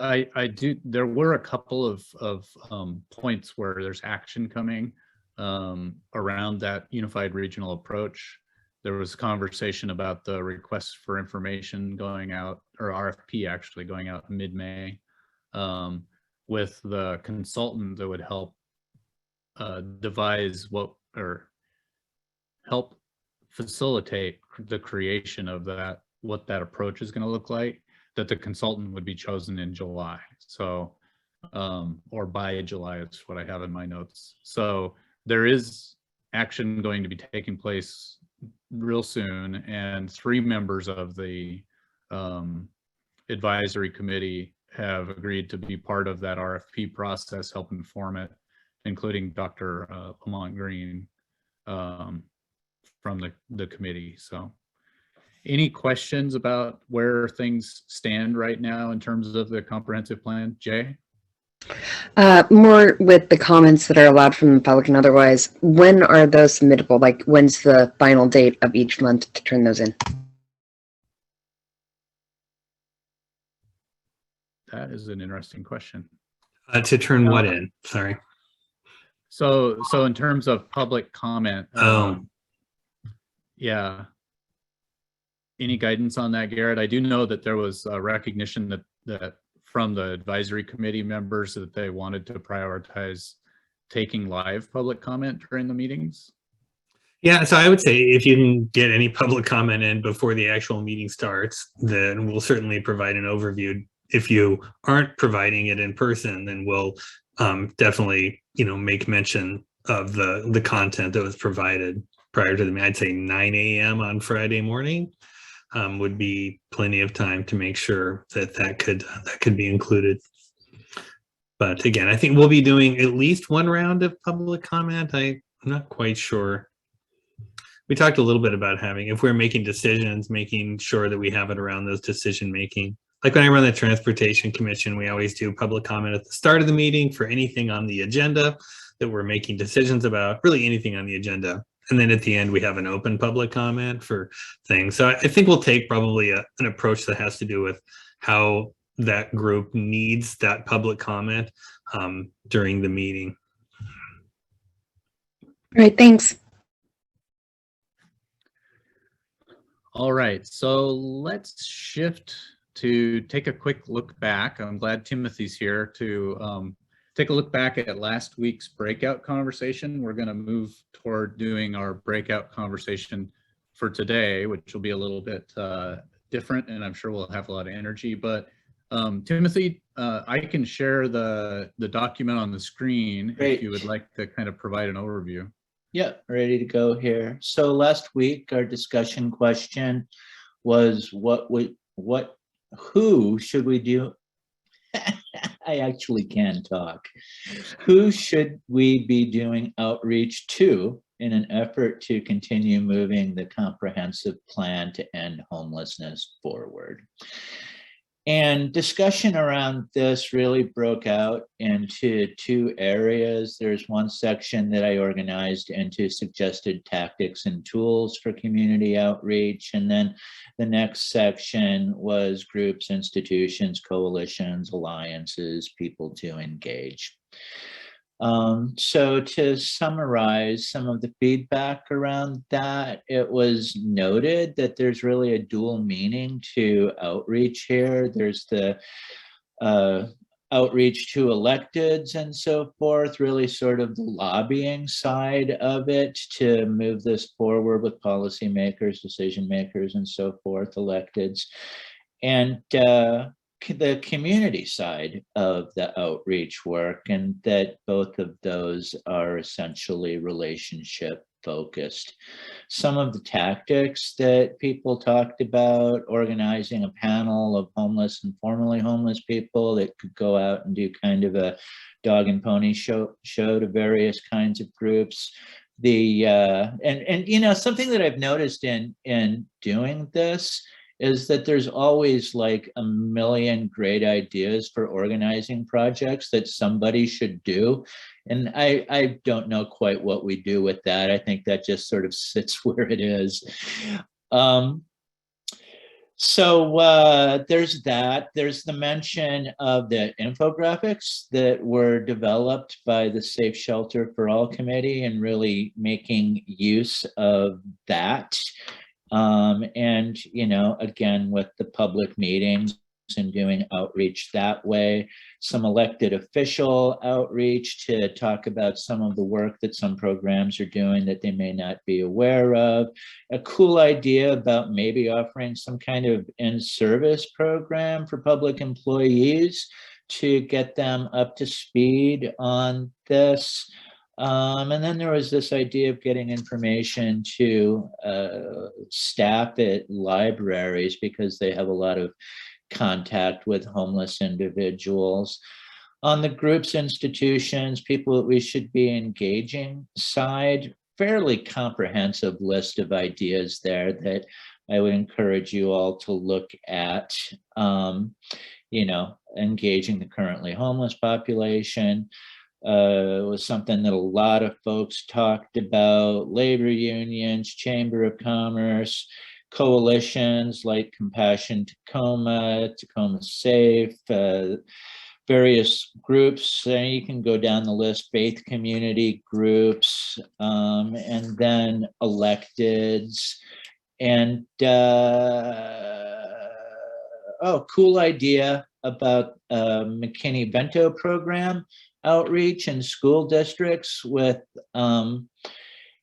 there were a couple of points where there's action coming around that unified regional approach. There was conversation about the request for information going out, or RFP actually going out mid-May, with the consultant that would help devise help facilitate the creation of what that approach is going to look like, that the consultant would be chosen in July. So, or by July, it's what I have in my notes. So there is action going to be taking place real soon, and 3 members of the advisory committee have agreed to be part of that RFP process, help inform it, including Dr. Lamont Green from the committee. So any questions about where things stand right now in terms of the comprehensive plan, Jay? More with the comments that are allowed from the public and otherwise, when are those submittable? Like, when's the final date of each month to turn those in? That is an interesting question. To turn what in? Sorry. So in terms of public comment, yeah. Any guidance on that, Garrett? I do know that there was a recognition that from the advisory committee members that they wanted to prioritize taking live public comment during the meetings. Yeah, so I would say if you can get any public comment in before the actual meeting starts, then we'll certainly provide an overview. If you aren't providing it in person, then we'll definitely, make mention of the content that was provided prior to the meeting. I'd say 9 a.m. on Friday morning would be plenty of time to make sure that could be included. But again, I think we'll be doing at least 1 round of public comment. I'm not quite sure. We talked a little bit about if we're making decisions, making sure that we have it around those decision making. Like when I run the Transportation Commission, we always do public comment at the start of the meeting for anything on the agenda that we're making decisions about, really anything on the agenda. And then at the end, we have an open public comment for things. So I think we'll take probably an approach that has to do with how that group needs that public comment during the meeting. All right, thanks. All right, so let's shift to take a quick look back. I'm glad Timothy's here to take a look back at last week's breakout conversation. We're going to move toward doing our breakout conversation for today, which will be a little bit different, and I'm sure we'll have a lot of energy. But Timothy, I can share the document on the screen. Great. If you would like to kind of provide an overview. Yeah, ready to go here. So last week, our discussion question was who should we do? I actually can talk. Who should we be doing outreach to in an effort to continue moving the comprehensive plan to end homelessness forward? And discussion around this really broke out into 2 areas. There's one section that I organized into suggested tactics and tools for community outreach. And then the next section was groups, institutions, coalitions, alliances, people to engage. So to summarize some of the feedback around that, it was noted that there's really a dual meaning to outreach here. There's the outreach to electeds and so forth, really sort of the lobbying side of it to move this forward with policymakers, decision makers, and so forth, electeds. And the community side of the outreach work, and that both of those are essentially relationship focused. Some of the tactics that people talked about, organizing a panel of homeless and formerly homeless people that could go out and do kind of a dog and pony show to various kinds of groups. And something that I've noticed in doing this is that there's always like a million great ideas for organizing projects that somebody should do. And I don't know quite what we do with that. I think that just sort of sits where it is. So there's that. There's the mention of the infographics that were developed by the Safe Shelter for All Committee and really making use of that. And, you know, again, with the public meetings and doing outreach that way, some elected official outreach to talk about some of the work that some programs are doing that they may not be aware of. A cool idea about maybe offering some kind of in-service program for public employees to get them up to speed on this. And then there was this idea of getting information to staff at libraries because they have a lot of contact with homeless individuals. On the groups, institutions, people that we should be engaging side, fairly comprehensive list of ideas there that I would encourage you all to look at. You know, engaging the currently homeless population was something that a lot of folks talked about. Labor unions, Chamber of Commerce, coalitions like Compassion Tacoma, Tacoma Safe, various groups. You can go down the list, faith community groups, and then electeds. And oh, cool idea about McKinney Bento program outreach in school districts with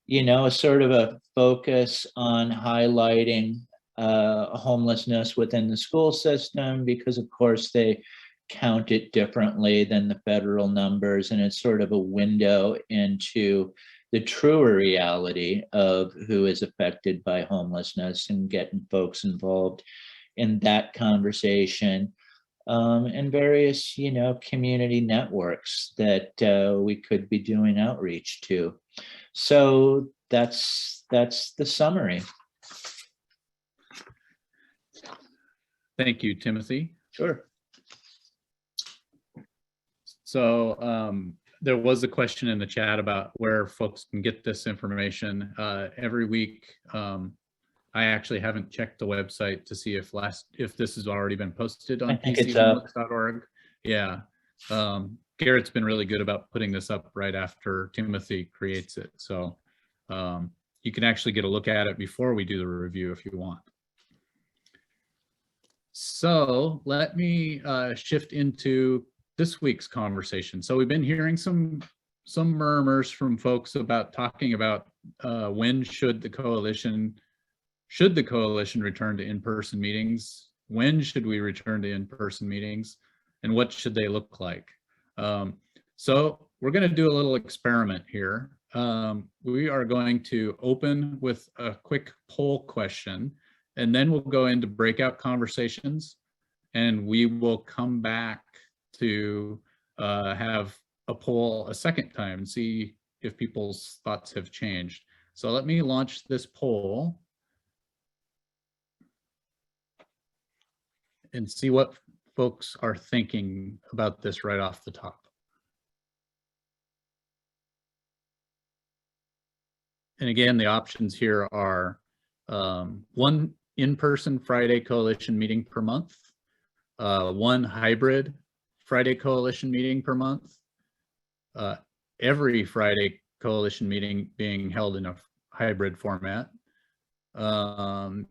you know, sort of a focus on highlighting homelessness within the school system, because of course they count it differently than the federal numbers, and it's sort of a window into the truer reality of who is affected by homelessness and getting folks involved in that conversation. And various, you know, community networks that we could be doing outreach to. So that's the summary. Thank you, Timothy. Sure. So there was a question in the chat about where folks can get this information. Every week, I actually haven't checked the website to see if this has already been posted on pchomeless.org. Yeah. Garrett's been really good about putting this up right after Timothy creates it. So you can actually get a look at it before we do the review if you want. So let me shift into this week's conversation. So we've been hearing some murmurs from folks about talking about when should the coalition return to in-person meetings? When should we return to in-person meetings? And what should they look like? So we're going to do a little experiment here. We are going to open with a quick poll question, and then we'll go into breakout conversations, and we will come back to have a poll a second time and see if people's thoughts have changed. So let me launch this poll and see what folks are thinking about this right off the top. And again, the options here are one in-person Friday coalition meeting per month, one hybrid Friday coalition meeting per month, every Friday coalition meeting being held in a hybrid format,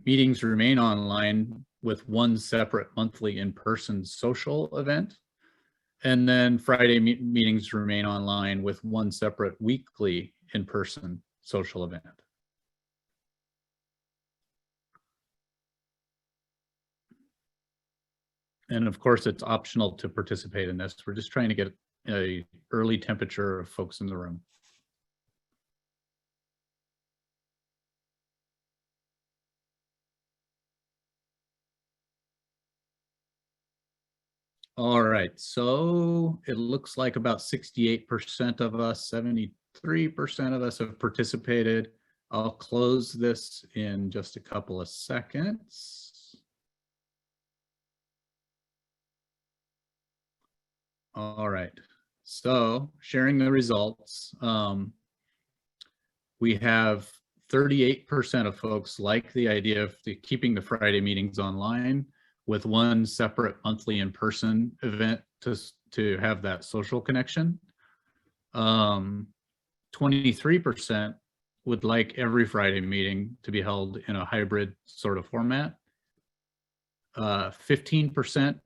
meetings remain online with one separate monthly in-person social event, and then Friday meetings remain online with one separate weekly in-person social event. And of course, it's optional to participate in this. We're just trying to get an early temperature of folks in the room. All right, so it looks like about 68% of us, 73% of us have participated. I'll close this in just a couple of seconds. All right. So sharing the results, we have 38% of folks like the idea of keeping the Friday meetings online with one separate monthly in-person event to have that social connection. 23% would like every Friday meeting to be held in a hybrid sort of format. 15%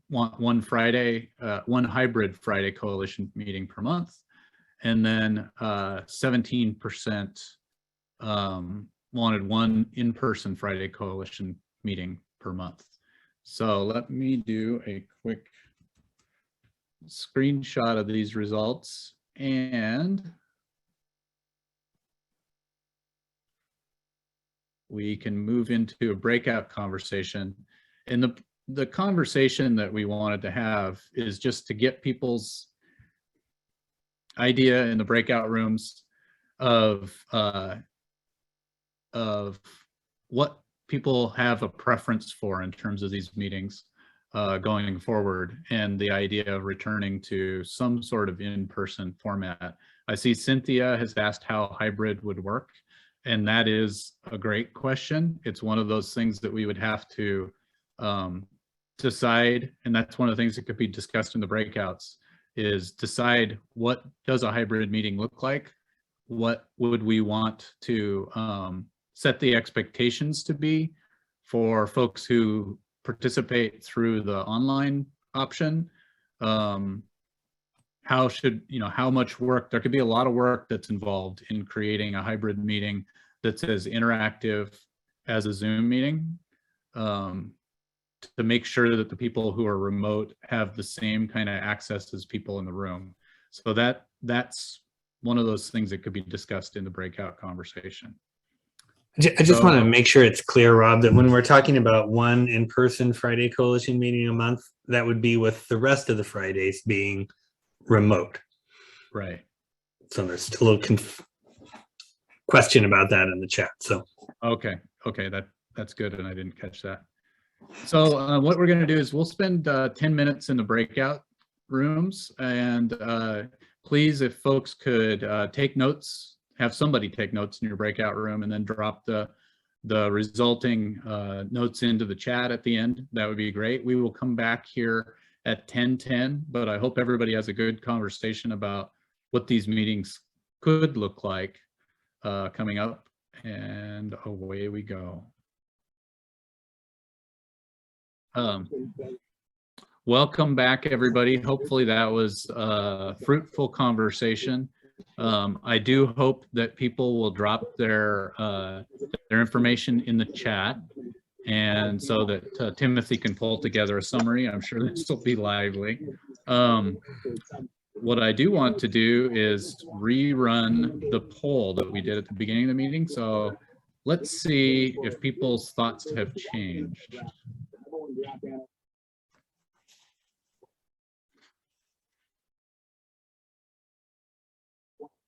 want one hybrid Friday coalition meeting per month. And then 17% wanted one in-person Friday coalition meeting per month. So let me do a quick screenshot of these results, and we can move into a breakout conversation. And the conversation that we wanted to have is just to get people's idea in the breakout rooms of what people have a preference for in terms of these meetings going forward, and the idea of returning to some sort of in-person format. I see Cynthia has asked how hybrid would work, and that is a great question. It's one of those things that we would have to decide, and that's one of the things that could be discussed in the breakouts, is decide what does a hybrid meeting look like? What would we want to set the expectations to be for folks who participate through the online option? How much work, there could be a lot of work that's involved in creating a hybrid meeting that's as interactive as a Zoom meeting, to make sure that the people who are remote have the same kind of access as people in the room. So that's one of those things that could be discussed in the breakout conversation. I just want to make sure it's clear, Rob, that when we're talking about one in-person Friday coalition meeting a month, that would be with the rest of the Fridays being remote. Right. So there's still a little question about that in the chat. So okay, that's good, and I didn't catch that. So what we're going to do is we'll spend 10 minutes in the breakout rooms, and please, if folks could take notes, have somebody take notes in your breakout room, and then drop the resulting notes into the chat at the end. That would be great. We will come back here at 10:10, but I hope everybody has a good conversation about what these meetings could look like coming up, and away we go. Welcome back, everybody. Hopefully that was a fruitful conversation. I do hope that people will drop their information in the chat, and so that Timothy can pull together a summary. I'm sure this will be lively. What I do want to do is rerun the poll that we did at the beginning of the meeting. So let's see if people's thoughts have changed.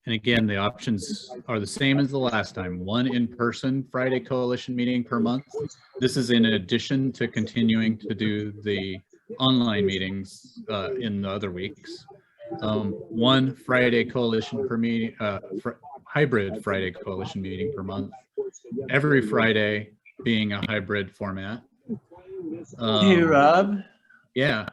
And again, the options are the same as the last time. One in-person Friday coalition meeting per month. This is in addition to continuing to do the online meetings in the other weeks. One Friday coalition per meeting, hybrid Friday coalition meeting per month. Every Friday being a hybrid format. Hey, Rob. Yeah.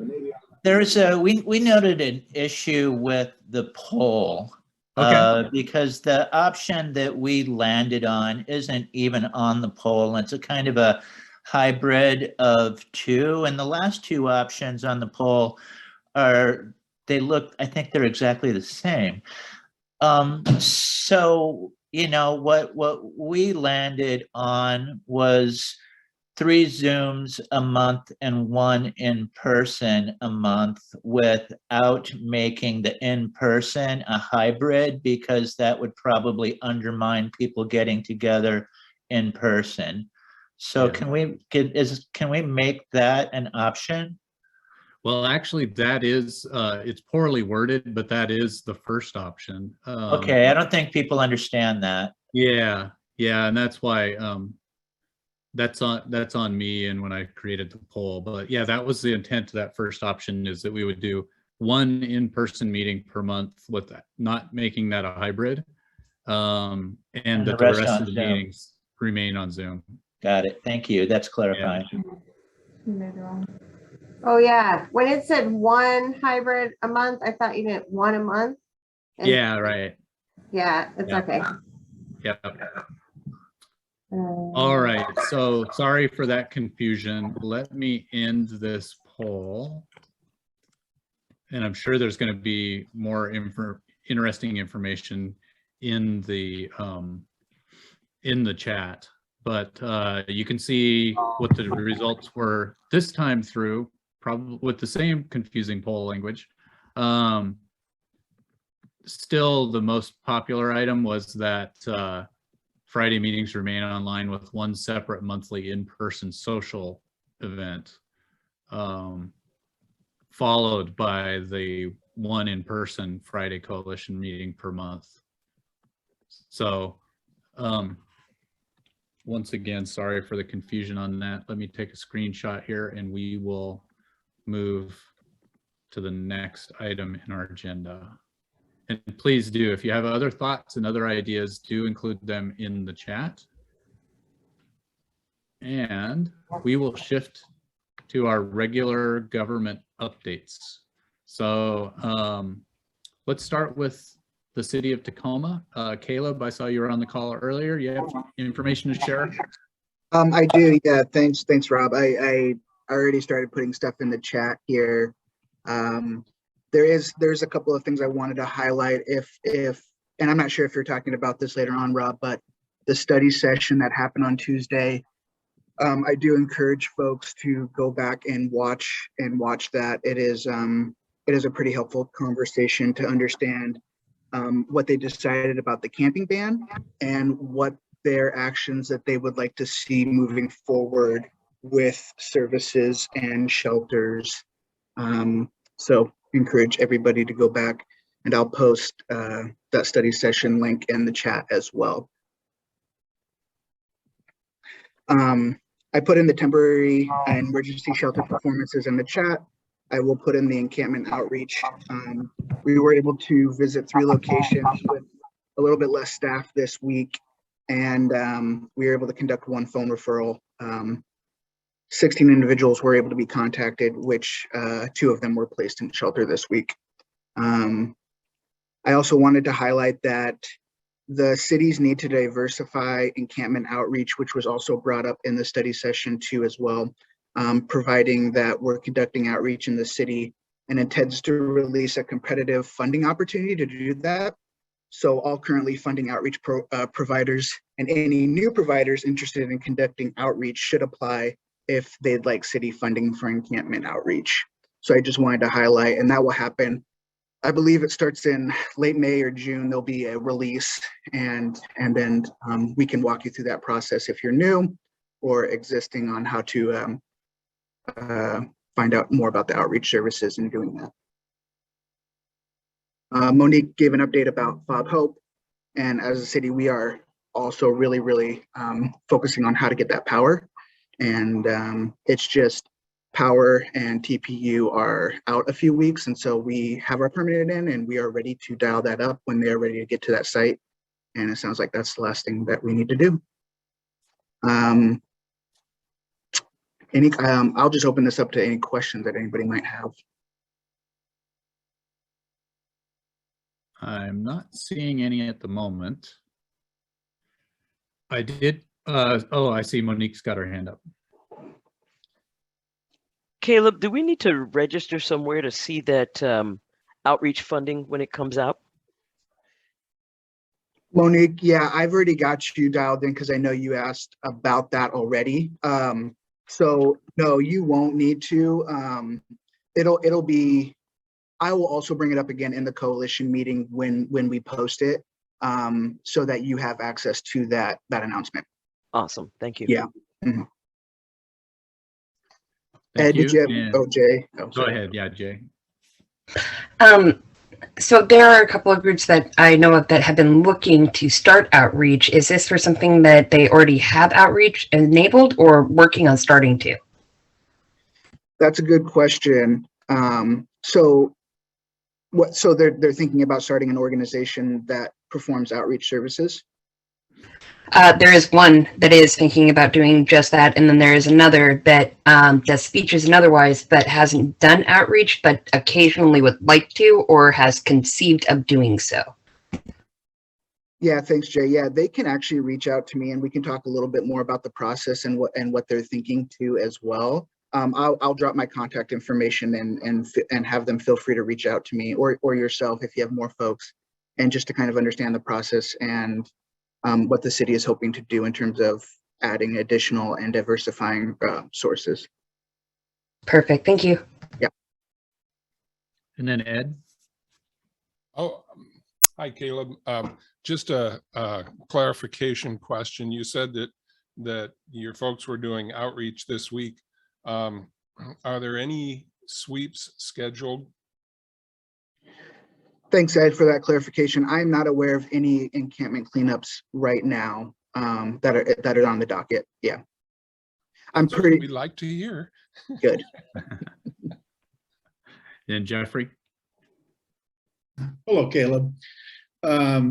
There's we noted an issue with the poll. Okay. Because the option that we landed on isn't even on the poll. It's a kind of a hybrid of two, and the last two options on the poll I think they're exactly the same. So, what we landed on was 3 Zooms a month and 1 in-person a month, without making the in-person a hybrid, because that would probably undermine people getting together in person. So Yeah. can we make that an option? Well, actually, that is, it's poorly worded, but that is the first option. Okay, I don't think people understand that. Yeah, and that's why that's on me and when I created the poll. But yeah, that was the intent of that first option, is that we would do one in-person meeting per month with that, not making that a hybrid. And that the rest on of the Zoom. meetings remain on Zoom. Got it. Thank you. That's clarifying. Oh, yeah. When it said one hybrid a month, I thought you meant one a month. And Yeah, right. yeah, it's Yeah. okay. Yep. All right. So sorry for that confusion. Let me end this poll. And I'm sure there's going to be more interesting information in the chat. But you can see what the results were this time through, probably with the same confusing poll language. Still, the most popular item was that Friday meetings remain online with one separate monthly in-person social event, followed by the one in-person Friday coalition meeting per month. So once again, sorry for the confusion on that. Let me take a screenshot here and we will move to the next item in our agenda. And please do, if you have other thoughts and other ideas, do include them in the chat. And we will shift to our regular government updates. So let's start with the city of Tacoma. Caleb, I saw you were on the call earlier. You have information to share? I do, yeah, thanks, Rob. I already started putting stuff in the chat here. There's a couple of things I wanted to highlight and I'm not sure if you're talking about this later on, Rob, but the study session that happened on Tuesday, I do encourage folks to go back and watch that. It is a pretty helpful conversation to understand what they decided about the camping ban and what their actions that they would like to see moving forward with services and shelters. So encourage everybody to go back, and I'll post that study session link in the chat as well. I put in the temporary and emergency shelter performances in the chat. I will put in the encampment outreach. We were able to visit 3 locations with a little bit less staff this week, and we were able to conduct 1 phone referral. 16 individuals were able to be contacted, which 2 of them were placed in shelter this week. I also wanted to highlight that the cities need to diversify encampment outreach, which was also brought up in the study session too as well, providing that we're conducting outreach in the city and intends to release a competitive funding opportunity to do that. So all currently funding outreach providers and any new providers interested in conducting outreach should apply if they'd like city funding for encampment outreach. So I just wanted to highlight, and that will happen. I believe it starts in late May or June. There'll be a release, and then we can walk you through that process if you're new or existing on how to find out more about the outreach services and doing that. Monique gave an update about Bob Hope, and as a city, we are also really focusing on how to get that power. And it's just power and TPU are out a few weeks, and so we have our permanent in and we are ready to dial that up when they're ready to get to that site. And it sounds like that's the last thing that we need to do. I'll just open this up to any questions that anybody might have. I'm not seeing any at the moment. I did. Oh, I see Monique's got her hand up. Caleb, do we need to register somewhere to see that outreach funding when it comes out? Monique, yeah, I've already got you dialed in because I know you asked about that already. So no, you won't need to. It'll be. I will also bring it up again in the coalition meeting when we post it, so that you have access to that announcement. Awesome, thank you. Yeah. Mm-hmm. Thank Ed, did you have, and oh, Jay. Oh, go ahead. Yeah, Jay. So there are a couple of groups that I know of that have been looking to start outreach. Is this for something that they already have outreach enabled or working on starting to? That's a good question. So they're thinking about starting an organization that performs outreach services? There is one that is thinking about doing just that, and then there is another that does speeches and otherwise, but hasn't done outreach, but occasionally would like to or has conceived of doing so. Yeah, thanks, Jay. Yeah, they can actually reach out to me, and we can talk a little bit more about the process and what they're thinking too as well. I'll drop my contact information and have them feel free to reach out to me or yourself if you have more folks, and just to kind of understand the process and what the city is hoping to do in terms of adding additional and diversifying sources. Perfect. Thank you. Yeah. And then Ed. Oh, hi, Caleb. Just a clarification question. You said that your folks were doing outreach this week. Are there any sweeps scheduled? Thanks, Ed, for that clarification. I'm not aware of any encampment cleanups right now that are on the docket. Yeah, That's what we'd like to hear. Good. And Jeffrey. Hello, Caleb. Our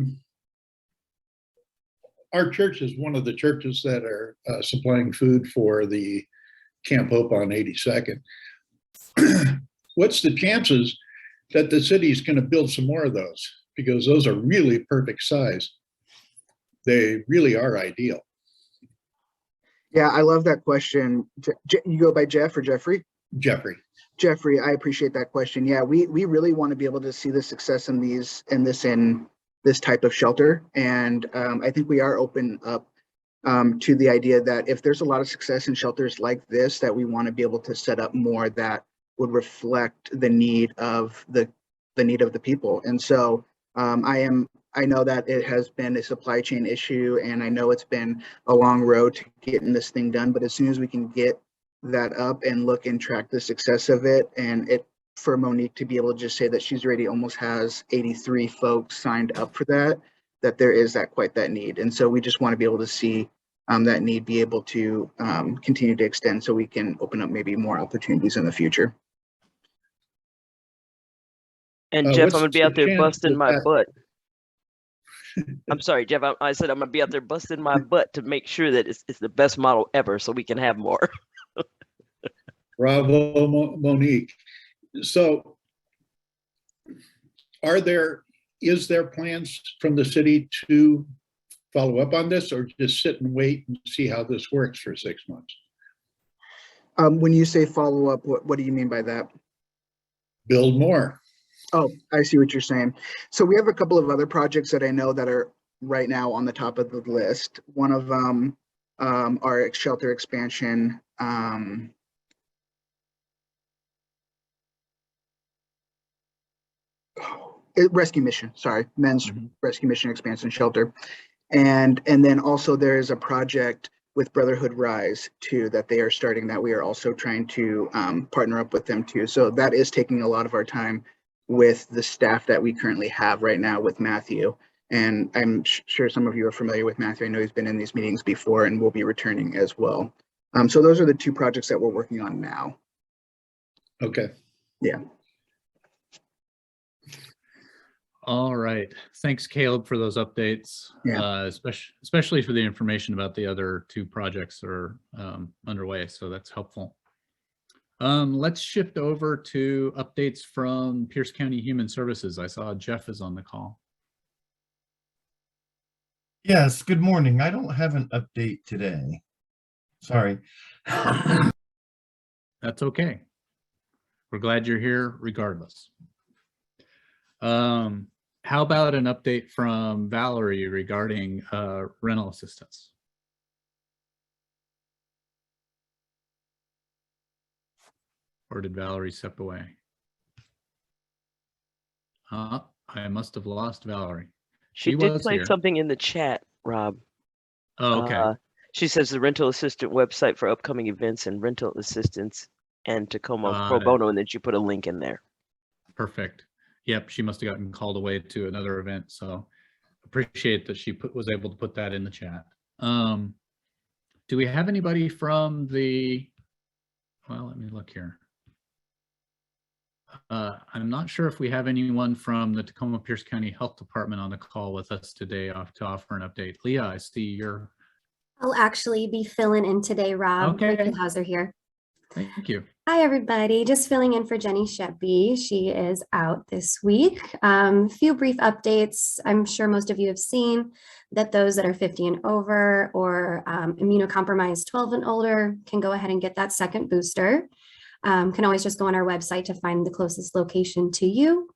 church is one of the churches that are supplying food for the Camp Hope on 82nd. What's the chances that the city is going to build some more of those? Because those are really perfect size. They really are ideal. Yeah, I love that question. You go by Jeff or Jeffrey? Jeffrey. Jeffrey, I appreciate that question. Yeah, we really want to be able to see the success in this type of shelter. And I think we are open up to the idea that if there's a lot of success in shelters like this, that we want to be able to set up more that would reflect the need of the people. And so I know that it has been a supply chain issue, and I know it's been a long road to getting this thing done, but as soon as we can get that up and look and track the success of it, and for Monique to be able to just say that she's already almost has 83 folks signed up for that there is quite that need. And so we just want to be able to see that need be able to continue to extend so we can open up maybe more opportunities in the future. And Jeff, I'm gonna be out there busting my butt. I'm sorry, Jeff. I said I'm gonna be out there busting my butt to make sure that it's the best model ever, so we can have more. Bravo, Monique. So, is there plans from the city to follow up on this, or just sit and wait and see how this works for 6 months? When you say follow up, what do you mean by that? Build more. Oh, I see what you're saying. So we have a couple of other projects that I know that are right now on the top of the list. One of them, our shelter expansion. Rescue mission, sorry, men's rescue mission expansion shelter. And then also there is a project with Brotherhood Rise too, that they are starting, that we are also trying to partner up with them too. So that is taking a lot of our time with the staff that we currently have right now with Matthew. And I'm sure some of you are familiar with Matthew. I know he's been in these meetings before and will be returning as well. So those are the two projects that we're working on now. Okay. Yeah. All right. Thanks, Caleb, for those updates, especially for the information about the other two projects that are underway. So that's helpful. Let's shift over to updates from Pierce County Human Services. I saw Jeff is on the call. Yes, good morning. I don't have an update today. Sorry. That's okay. We're glad you're here regardless. How about an update from Valerie regarding rental assistance? Or did Valerie step away? I must have lost Valerie. She did play something in the chat, Rob. Oh, okay. She says the rental assistant website for upcoming events and rental assistance and Tacoma pro bono, and then she put a link in there. Perfect. Yep, she must have gotten called away to another event, so appreciate that she was able to put that in the chat. Do we have anybody from the, well, let me look here. I'm not sure if we have anyone from the Tacoma Pierce County Health Department on the call with us today to offer an update. Leah, I see you're. I'll actually be filling in today, Rob. Okay. Rachel Hauser here. Thank you. Hi, everybody. Just filling in for Jenny Sheppy. She is out this week. Few brief updates. I'm sure most of you have seen that those that are 50 and over or immunocompromised 12 and older can go ahead and get that second booster. Can always just go on our website to find the closest location to you.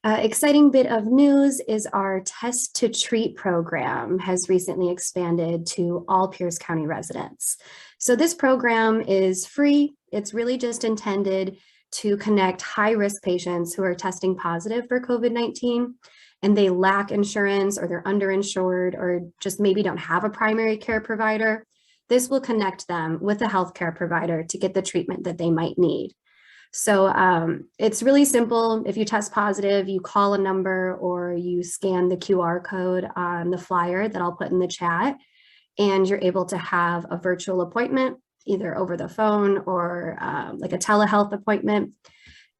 Exciting bit of news is our Test to Treat program has recently expanded to all Pierce County residents. So this program is free. It's really just intended to connect high-risk patients who are testing positive for COVID-19 and they lack insurance or they're underinsured or just maybe don't have a primary care provider. This will connect them with a healthcare provider to get the treatment that they might need. So it's really simple. If you test positive, you call a number or you scan the QR code on the flyer that I'll put in the chat, and you're able to have a virtual appointment, either over the phone or like a telehealth appointment.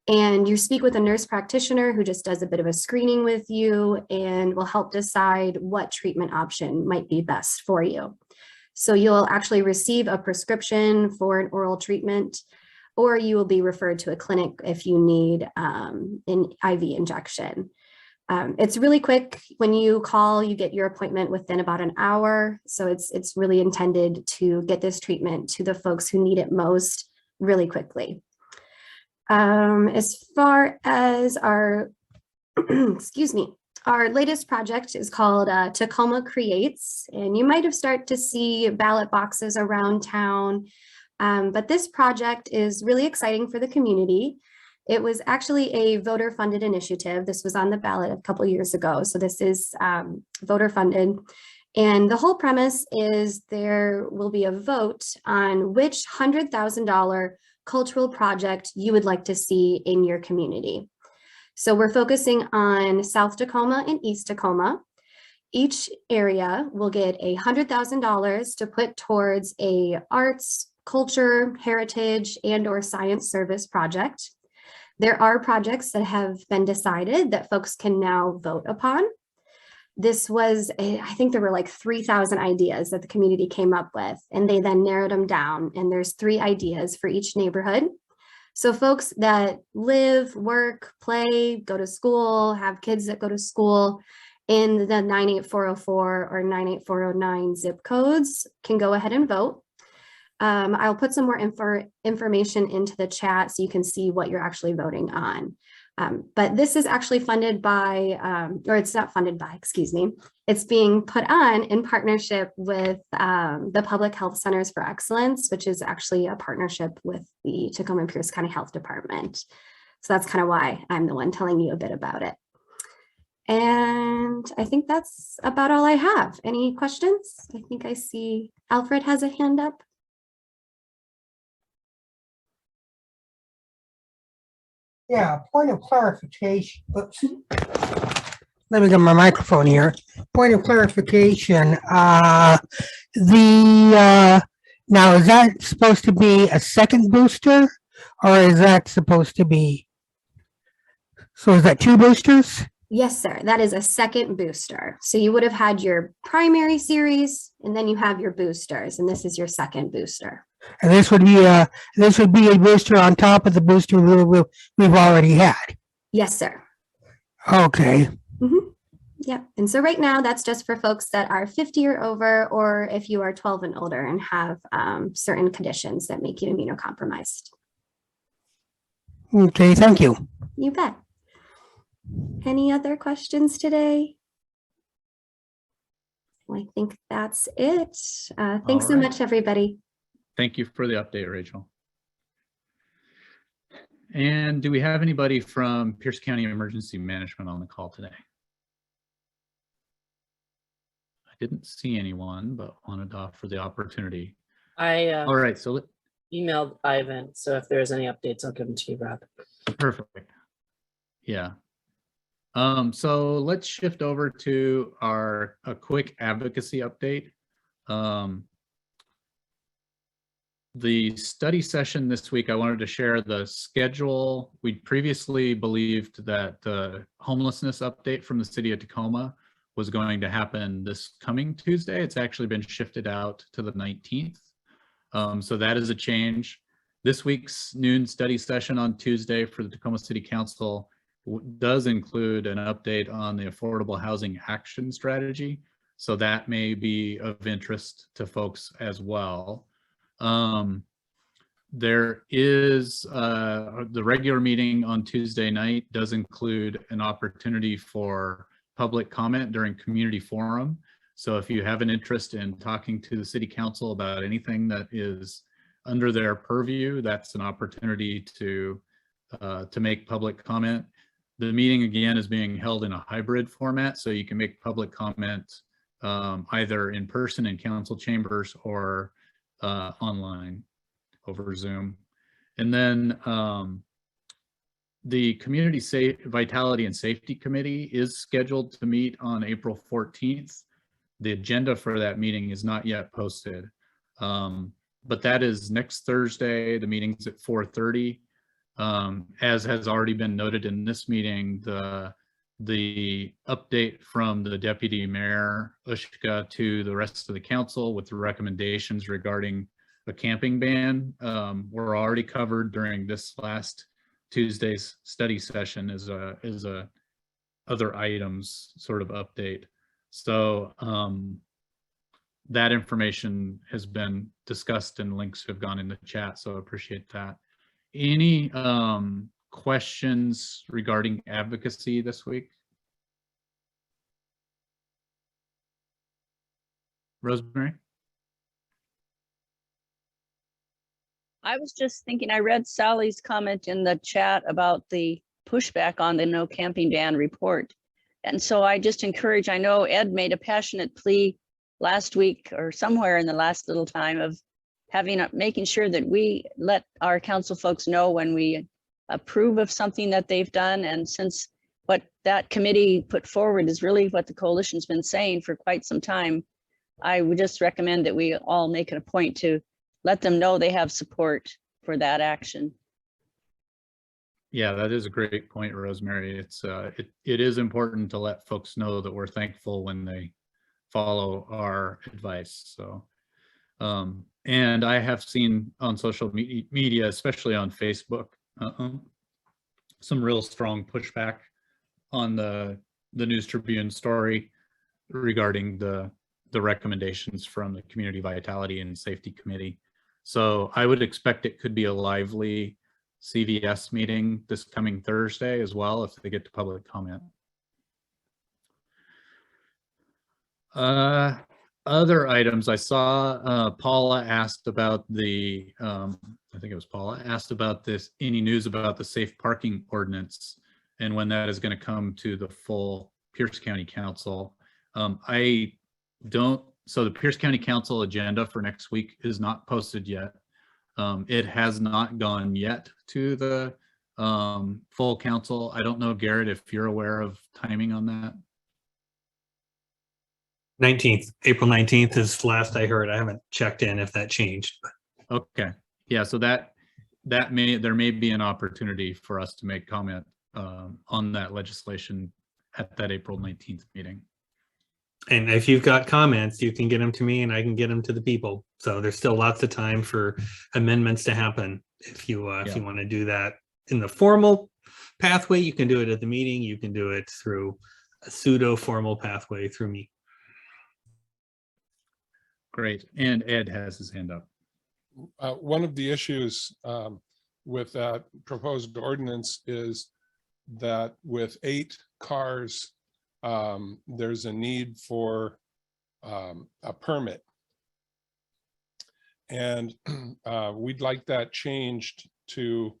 And you speak with a nurse practitioner who just does a bit of a screening with you and will help decide what treatment option might be best for you. So you'll actually receive a prescription for an oral treatment, or you will be referred to a clinic if you need an IV injection. It's really quick. When you call, you get your appointment within about an hour. So it's really intended to get this treatment to the folks who need it most really quickly. As far as our, excuse me, our latest project is called Tacoma Creates, and you might have started to see ballot boxes around town. But this project is really exciting for the community. It was actually a voter-funded initiative. This was on the ballot a couple years ago. So this is voter-funded. And the whole premise is there will be a vote on which $100,000 cultural project you would like to see in your community. So we're focusing on South Tacoma and East Tacoma. Each area will get $100,000 to put towards a arts, culture, heritage, and or science service project. There are projects that have been decided that folks can now vote upon. This was, I think there were like 3,000 ideas that the community came up with, and they then narrowed them down, and there's 3 ideas for each neighborhood. So folks that live, work, play, go to school, have kids that go to school in the 98404 or 98409 zip codes can go ahead and vote. I'll put some more information into the chat so you can see what you're actually voting on. But this is actually funded by, or it's not funded by, excuse me, it's being put on in partnership with the Public Health Centers for Excellence, which is actually a partnership with the Tacoma and Pierce County Health Department. So that's kind of why I'm the one telling you a bit about it. And I think that's about all I have. Any questions? I think I see Alfred has a hand up. Yeah, point of clarification. Oops. Let me get my microphone here. Point of clarification. Now is that supposed to be a second booster, or is that supposed to be? So is that 2 boosters? Yes, sir. That is a second booster. So you would have had your primary series, and then you have your boosters, and this is your second booster. And this would be a booster on top of the booster we've already had. Yes, sir. Okay. Mm-hmm. Yeah. And so right now that's just for folks that are 50 or over, or if you are 12 and older and have certain conditions that make you immunocompromised. Okay. Thank you. You bet. Any other questions today? Well, I think that's it. Thanks so much, everybody. Thank you for the update, Rachel. And do we have anybody from Pierce County Emergency Management on the call today? I didn't see anyone, but wanted to offer the opportunity. All right, so emailed Ivan, so if there's any updates, I'll give them to you, Rob. Perfect. Yeah. So let's shift over to a quick advocacy update. The study session this week, I wanted to share the schedule. We previously believed that the homelessness update from the city of Tacoma was going to happen this coming Tuesday. It's actually been shifted out to the 19th. So that is a change. This week's noon study session on Tuesday for the Tacoma City Council does include an update on the Affordable Housing Action Strategy. So that may be of interest to folks as well. There is the regular meeting on Tuesday night does include an opportunity for public comment during community forum. So if you have an interest in talking to the city council about anything that is under their purview, that's an opportunity to make public comment. The meeting again is being held in a hybrid format, so you can make public comment either in person in council chambers or online over Zoom. And then the Community Vitality and Safety Committee is scheduled to meet on April 14th. The agenda for that meeting is not yet posted, but that is next Thursday. The meeting's at 4:30. As has already been noted in this meeting, the update from the Deputy Mayor Ushka to the rest of the council with the recommendations regarding a camping ban were already covered during this last Tuesday's study session as a other items sort of update. So that information has been discussed and links have gone in the chat, so I appreciate that. Any questions regarding advocacy this week? Rosemary? I was just thinking, I read Sally's comment in the chat about the pushback on the no camping ban report. And so I just encourage, I know Ed made a passionate plea last week or somewhere in the last little time of making sure that we let our council folks know when we approve of something that they've done. And since what that committee put forward is really what the coalition's been saying for quite some time, I would just recommend that we all make it a point to let them know they have support for that action. Yeah, that is a great point, Rosemary. It is important to let folks know that we're thankful when they follow our advice. So, and I have seen on social media, especially on Facebook, some real strong pushback on the News Tribune story regarding the recommendations from the Community Vitality and Safety Committee. So I would expect it could be a lively CVS meeting this coming Thursday as well, if they get to public comment. Other items I saw, Paula asked about the, I think it was Paula, asked about this, any news about the safe parking ordinance and when that is going to come to the full Pierce County Council. So the Pierce County Council agenda for next week is not posted yet. It has not gone yet to the full council. I don't know, Garrett, if you're aware of timing on that. 19th, April 19th is last I heard. I haven't checked in if that changed. But. Okay, yeah, so there may be an opportunity for us to make comment on that legislation at that April 19th meeting. And if you've got comments, you can get them to me and I can get them to the people. So there's still lots of time for amendments to happen. If you want to do that in the formal pathway, you can do it at the meeting. You can do it through a pseudo formal pathway through me. Great. And Ed has his hand up. One of the issues with that proposed ordinance is that with 8 cars, there's a need for a permit. And we'd like that changed to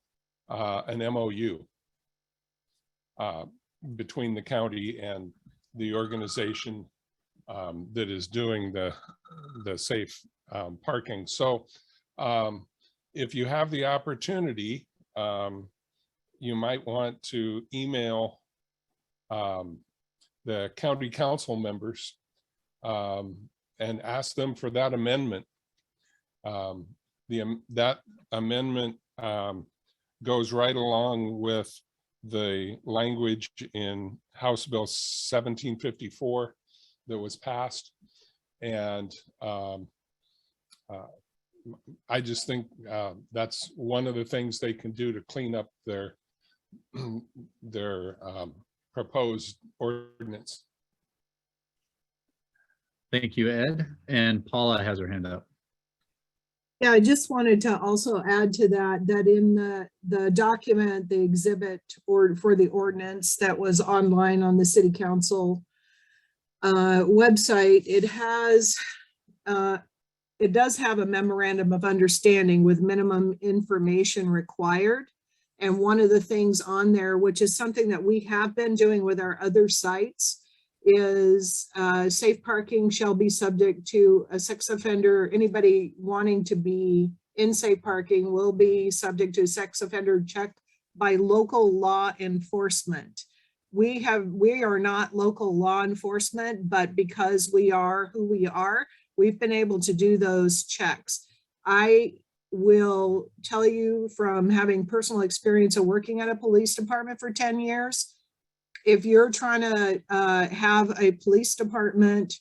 an MOU between the county and the organization that is doing the safe parking. So if you have the opportunity, you might want to email the county council members and ask them for that amendment. That amendment goes right along with the language in House Bill 1754 that was passed. And I just think that's one of the things they can do to clean up their proposed ordinance. Thank you, Ed. And Paula has her hand up. Yeah, I just wanted to also add to that, that in the document, the exhibit or for the ordinance that was online on the city council website, it does have a memorandum of understanding with minimum information required. And one of the things on there, which is something that we have been doing with our other sites, is safe parking shall be subject to a sex offender. Anybody wanting to be in safe parking will be subject to a sex offender check by local law enforcement. We are not local law enforcement, but because we are who we are, we've been able to do those checks. I will tell you from having personal experience of working at a police department for 10 years, if you're trying to have a police department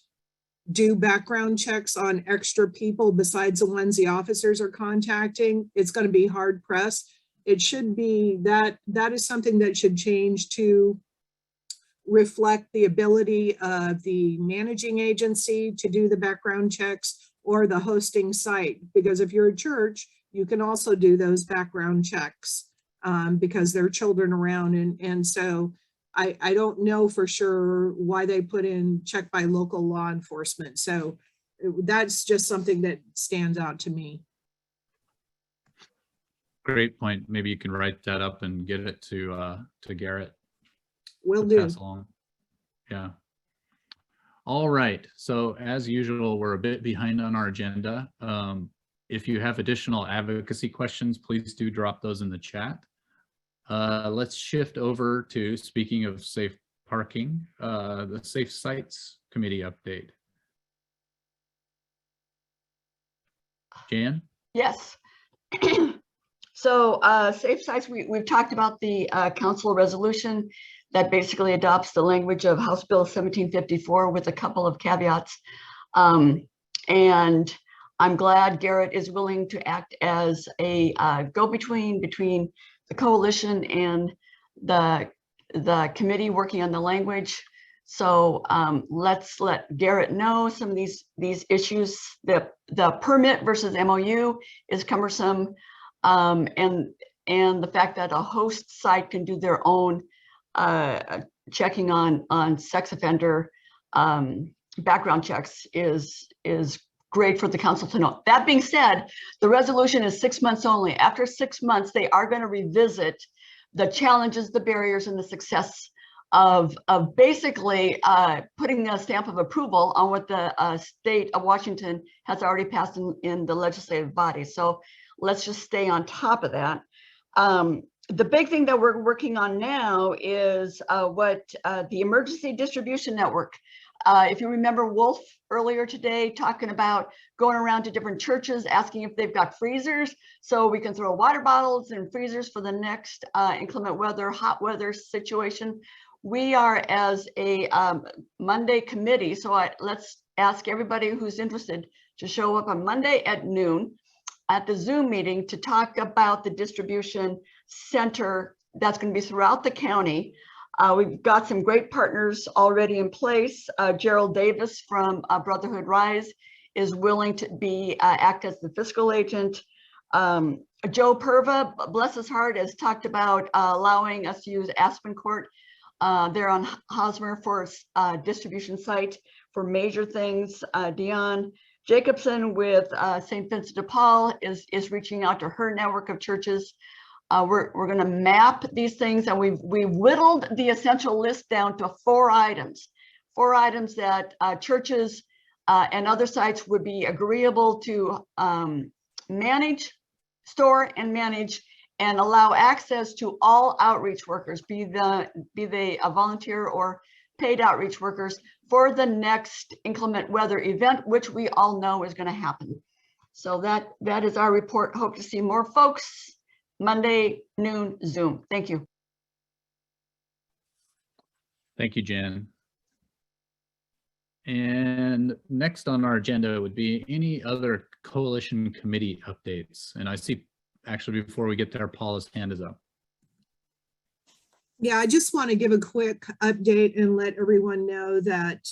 do background checks on extra people besides the ones the officers are contacting, it's going to be hard pressed. It should be that is something that should change to reflect the ability of the managing agency to do the background checks or the hosting site. Because if you're a church, you can also do those background checks because there are children around. And so I don't know for sure why they put in check by local law enforcement. So that's just something that stands out to me. Great point. Maybe you can write that up and get it to Garrett. Will do. Pass along. Yeah. All right. So as usual, we're a bit behind on our agenda. If you have additional advocacy questions, please do drop those in the chat. Let's shift over to, speaking of safe parking, the Safe Sites Committee update. Jan? Yes. So Safe Sites, we've talked about the council resolution that basically adopts the language of House Bill 1754 with a couple of caveats. And I'm glad Garrett is willing to act as a go-between between the coalition and the committee working on the language. So let's let Garrett know some of these issues. The permit versus MOU is cumbersome, and the fact that a host site can do their own checking on sex offender background checks is great for the council to know. That being said, the resolution is 6 months only. After 6 months, they are going to revisit the challenges, the barriers, and the success of basically putting a stamp of approval on what the state of Washington has already passed in the legislative body. So let's just stay on top of that. The big thing that we're working on now is what the Emergency Distribution Network. If you remember Wolf earlier today talking about going around to different churches, asking if they've got freezers so we can throw water bottles in freezers for the next inclement weather, hot weather situation. We are, as a Monday committee, so let's ask everybody who's interested to show up on Monday at noon at the Zoom meeting to talk about the distribution center that's going to be throughout the county. We've got some great partners already in place. Gerald Davis from Brotherhood Rise is willing to act as the fiscal agent. Joe Perva, bless his heart, has talked about allowing us to use Aspen Court there on Hosmer for a distribution site for major things. Dion Jacobson with St. Vincent de Paul is reaching out to her network of churches. We're going to map these things, and we've whittled the essential list down to 4 items. 4 items that churches and other sites would be agreeable to manage, store, and manage and allow access to all outreach workers, be they a volunteer or paid outreach workers, for the next inclement weather event, which we all know is going to happen. So that is our report. Hope to see more folks Monday noon Zoom. Thank you. Thank you, Jen. And next on our agenda would be any other coalition committee updates. And I see, actually, before we get there, Paula's hand is up. Yeah, I just want to give a quick update and let everyone know that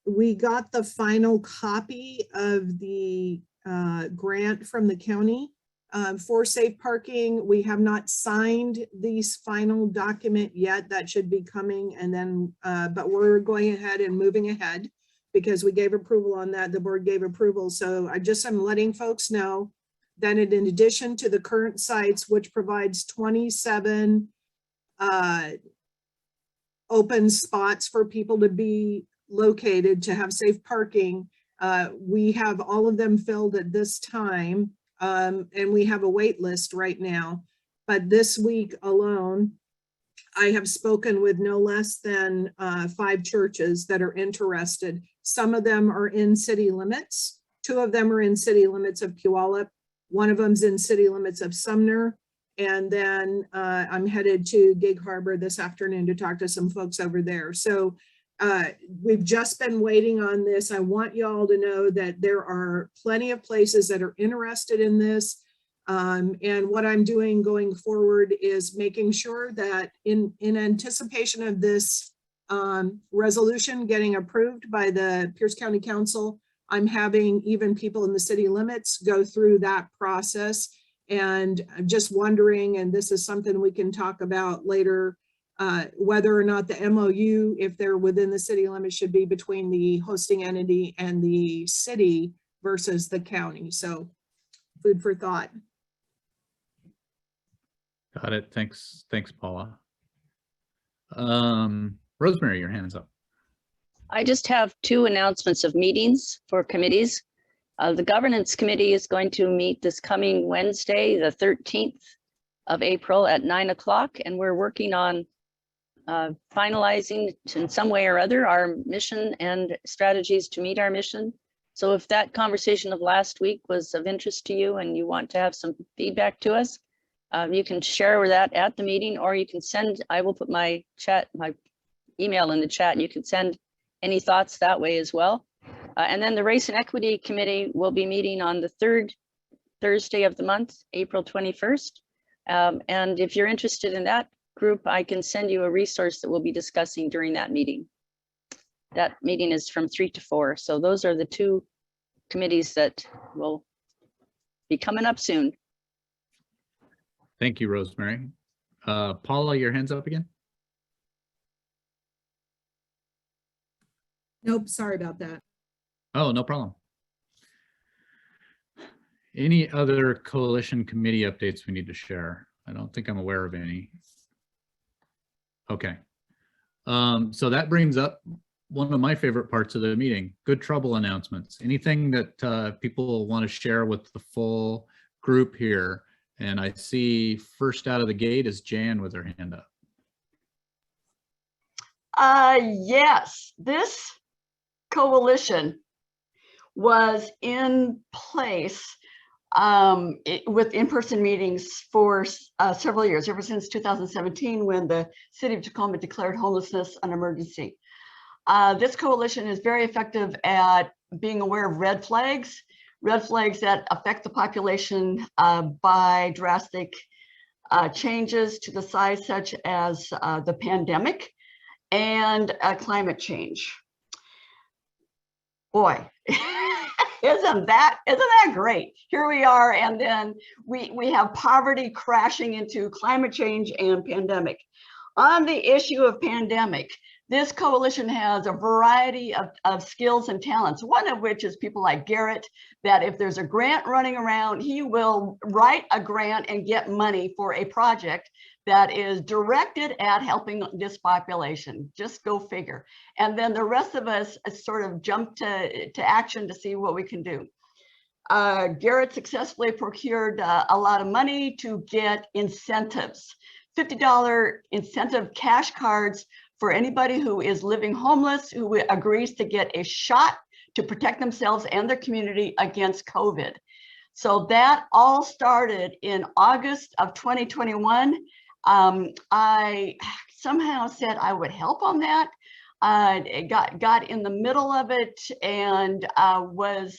we got the final copy of the grant from the county for safe parking. We have not signed this final document yet. That should be coming, and then but we're going ahead and moving ahead because we gave approval on that. The board gave approval. So I'm letting folks know that in addition to the current sites, which provides 27 open spots for people to be located to have safe parking, we have all of them filled at this time, and we have a wait list right now. But this week alone, I have spoken with no less than 5 churches that are interested. Some of them are in city limits. 2 of them are in city limits of Puyallup. 1 of them's in city limits of Sumner. And then I'm headed to Gig Harbor this afternoon to talk to some folks over there. So we've just been waiting on this. I want y'all to know that there are plenty of places that are interested in this. And what I'm doing going forward is making sure that in anticipation of this resolution getting approved by the Pierce County Council, I'm having even people in the city limits go through that process. And I'm just wondering, and this is something we can talk about later, whether or not the MOU, if they're within the city limits, should be between the hosting entity and the city versus the county. So food for thought. Got it. Thanks, Paula. Rosemary, your hand's up. I just have 2 announcements of meetings for committees. The governance committee is going to meet this coming Wednesday, the 13th of April at 9 o'clock, and we're working on finalizing in some way or other our mission and strategies to meet our mission. So if that conversation of last week was of interest to you and you want to have some feedback to us, you can share that at the meeting, or you can send, I will put my email in the chat, and you can send any thoughts that way as well. And then the Race and Equity Committee will be meeting on the 3rd Thursday of the month, April 21st. And if you're interested in that group, I can send you a resource that we'll be discussing during that meeting. That meeting is from 3 to 4. So those are the 2 committees that will be coming up soon. Thank you, Rosemary. Paula, your hand's up again. Nope, sorry about that. Oh, no problem. Any other coalition committee updates we need to share? I don't think I'm aware of any. Okay. So that brings up one of my favorite parts of the meeting, good trouble announcements. Anything that people want to share with the full group here. And I see first out of the gate is Jan with her hand up. Yes, this coalition was in place with in-person meetings for several years, ever since 2017, when the city of Tacoma declared homelessness an emergency. This coalition is very effective at being aware of red flags that affect the population by drastic changes to the size, such as the pandemic and climate change. Boy, isn't that great? Here we are, and then we have poverty crashing into climate change and pandemic. On the issue of pandemic, this coalition has a variety of skills and talents, one of which is people like Garrett, that if there's a grant running around, he will write a grant and get money for a project that is directed at helping this population. Just go figure. And then the rest of us sort of jump to action to see what we can do. Garrett successfully procured a lot of money to get incentives, $50 incentive cash cards for anybody who is living homeless, who agrees to get a shot to protect themselves and their community against COVID. So that all started in August of 2021. I somehow said I would help on that. Got in the middle of it and was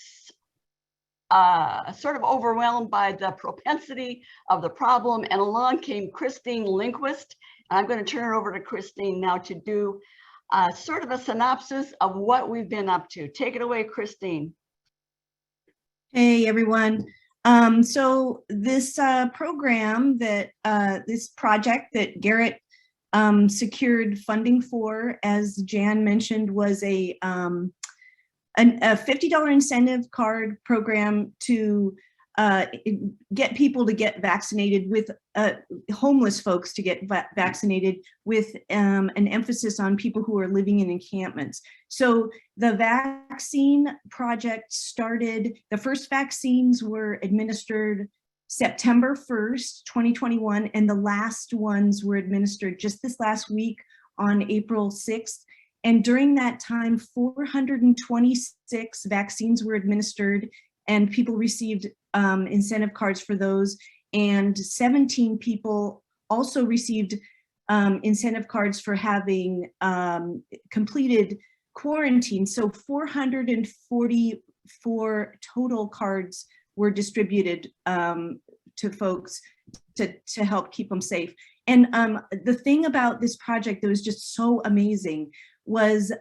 sort of overwhelmed by the propensity of the problem, and along came Christine Lindquist. And I'm going to turn it over to Christine now to do sort of a synopsis of what we've been up to. Take it away, Christine. Hey, everyone. So this program that this project that Garrett secured funding for, as Jan mentioned, was a $50 incentive card program to get people to get vaccinated with homeless folks to get vaccinated with an emphasis on people who are living in encampments. So the vaccine project started, the first vaccines were administered September 1st, 2021, and the last ones were administered just this last week on April 6th. And during that time, 426 vaccines were administered and people received incentive cards for those. And 17 people also received incentive cards for having completed quarantine. So 444 total cards were distributed to folks to help keep them safe. And the thing about this project that was just so amazing was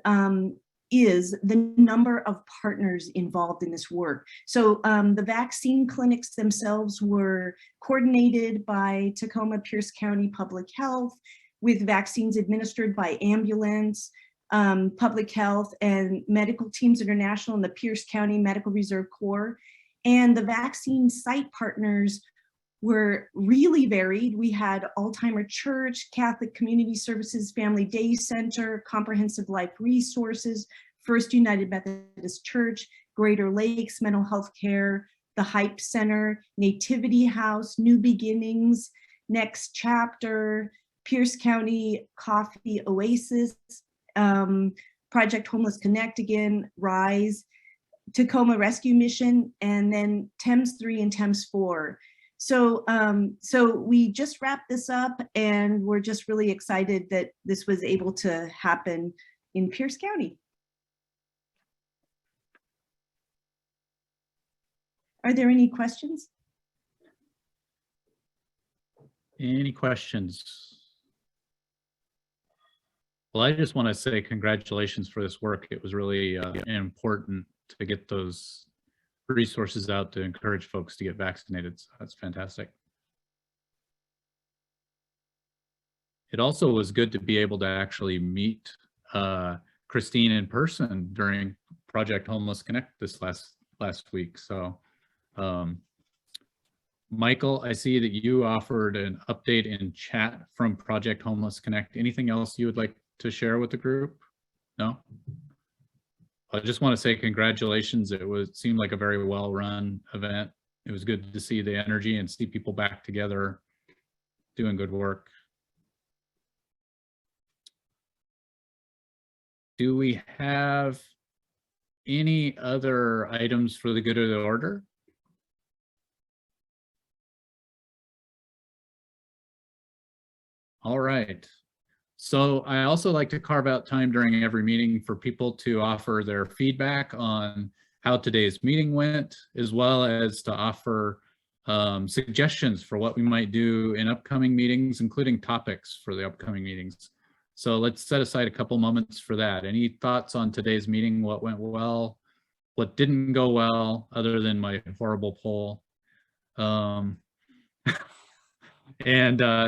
is the number of partners involved in this work. So the vaccine clinics themselves were coordinated by Tacoma Pierce County Public Health, with vaccines administered by ambulance, public health, and medical teams international and the Pierce County Medical Reserve Corps. And the vaccine site partners were really varied. We had Altheimer Church, Catholic Community Services, Family Day Center, Comprehensive Life Resources, First United Methodist Church, Greater Lakes Mental Health Care, the Hype Center, Nativity House, New Beginnings, Next Chapter, Pierce County Coffee Oasis, Project Homeless Connect again, RISE, Tacoma Rescue Mission, and then TEMS 3 and TEMS 4. So, so we just wrapped this up and we're just really excited that this was able to happen in Pierce County. Are there any questions? Any questions? Well, I just want to say congratulations for this work. It was really important to get those resources out to encourage folks to get vaccinated. So that's fantastic. It also was good to be able to actually meet Christine in person during Project Homeless Connect this last week. So Michael, I see that you offered an update in chat from Project Homeless Connect. Anything else you would like to share with the group? No? I just want to say congratulations. It seemed like a very well-run event. It was good to see the energy and see people back together doing good work. Do we have any other items for the good of the order? All right. So I also like to carve out time during every meeting for people to offer their feedback on how today's meeting went, as well as to offer suggestions for what we might do in upcoming meetings, including topics for the upcoming meetings. So let's set aside a couple moments for that. Any thoughts on today's meeting? What went well? What didn't go well, other than my horrible poll? And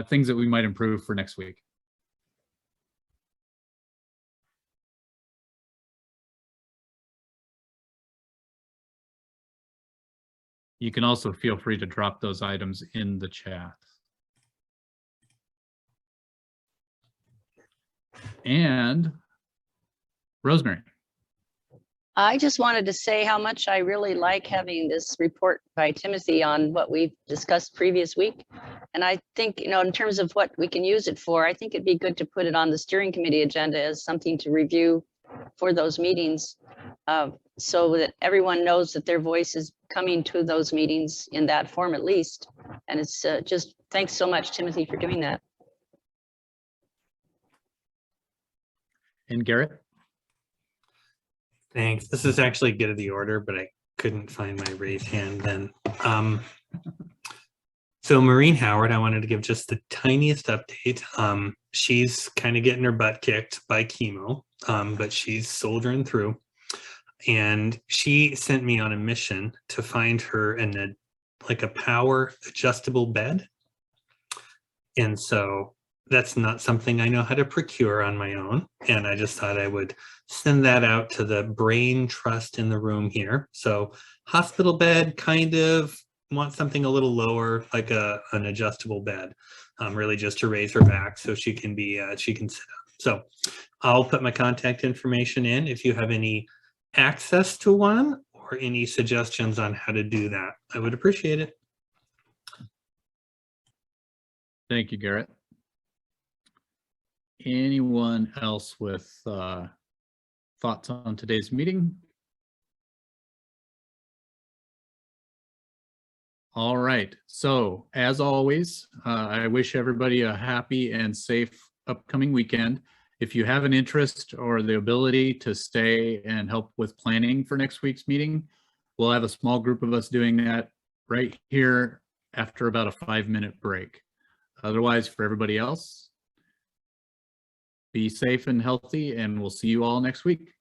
things that we might improve for next week. You can also feel free to drop those items in the chat. And Rosemary. I just wanted to say how much I really like having this report by Timothy on what we've discussed previous week. And I think, in terms of what we can use it for, I think it'd be good to put it on the steering committee agenda as something to review for those meetings, so that everyone knows that their voice is coming to those meetings in that form at least. And it's just, thanks so much, Timothy, for doing that. And Garrett? Thanks. This is actually good of the order, but I couldn't find my raised hand then. So Maureen Howard, I wanted to give just the tiniest update. She's kind of getting her butt kicked by chemo, but she's soldiering through. And she sent me on a mission to find her a power adjustable bed. And so that's not something I know how to procure on my own. And I just thought I would send that out to the brain trust in the room here. So hospital bed, kind of want something a little lower, like an adjustable bed, really just to raise her back so she can sit up. So I'll put my contact information in if you have any access to one or any suggestions on how to do that. I would appreciate it. Thank you, Garrett. Anyone else with thoughts on today's meeting? All right, so as always, I wish everybody a happy and safe upcoming weekend. If you have an interest or the ability to stay and help with planning for next week's meeting, we'll have a small group of us doing that right here after about a 5-minute break. Otherwise, for everybody else, be safe and healthy, and we'll see you all next week.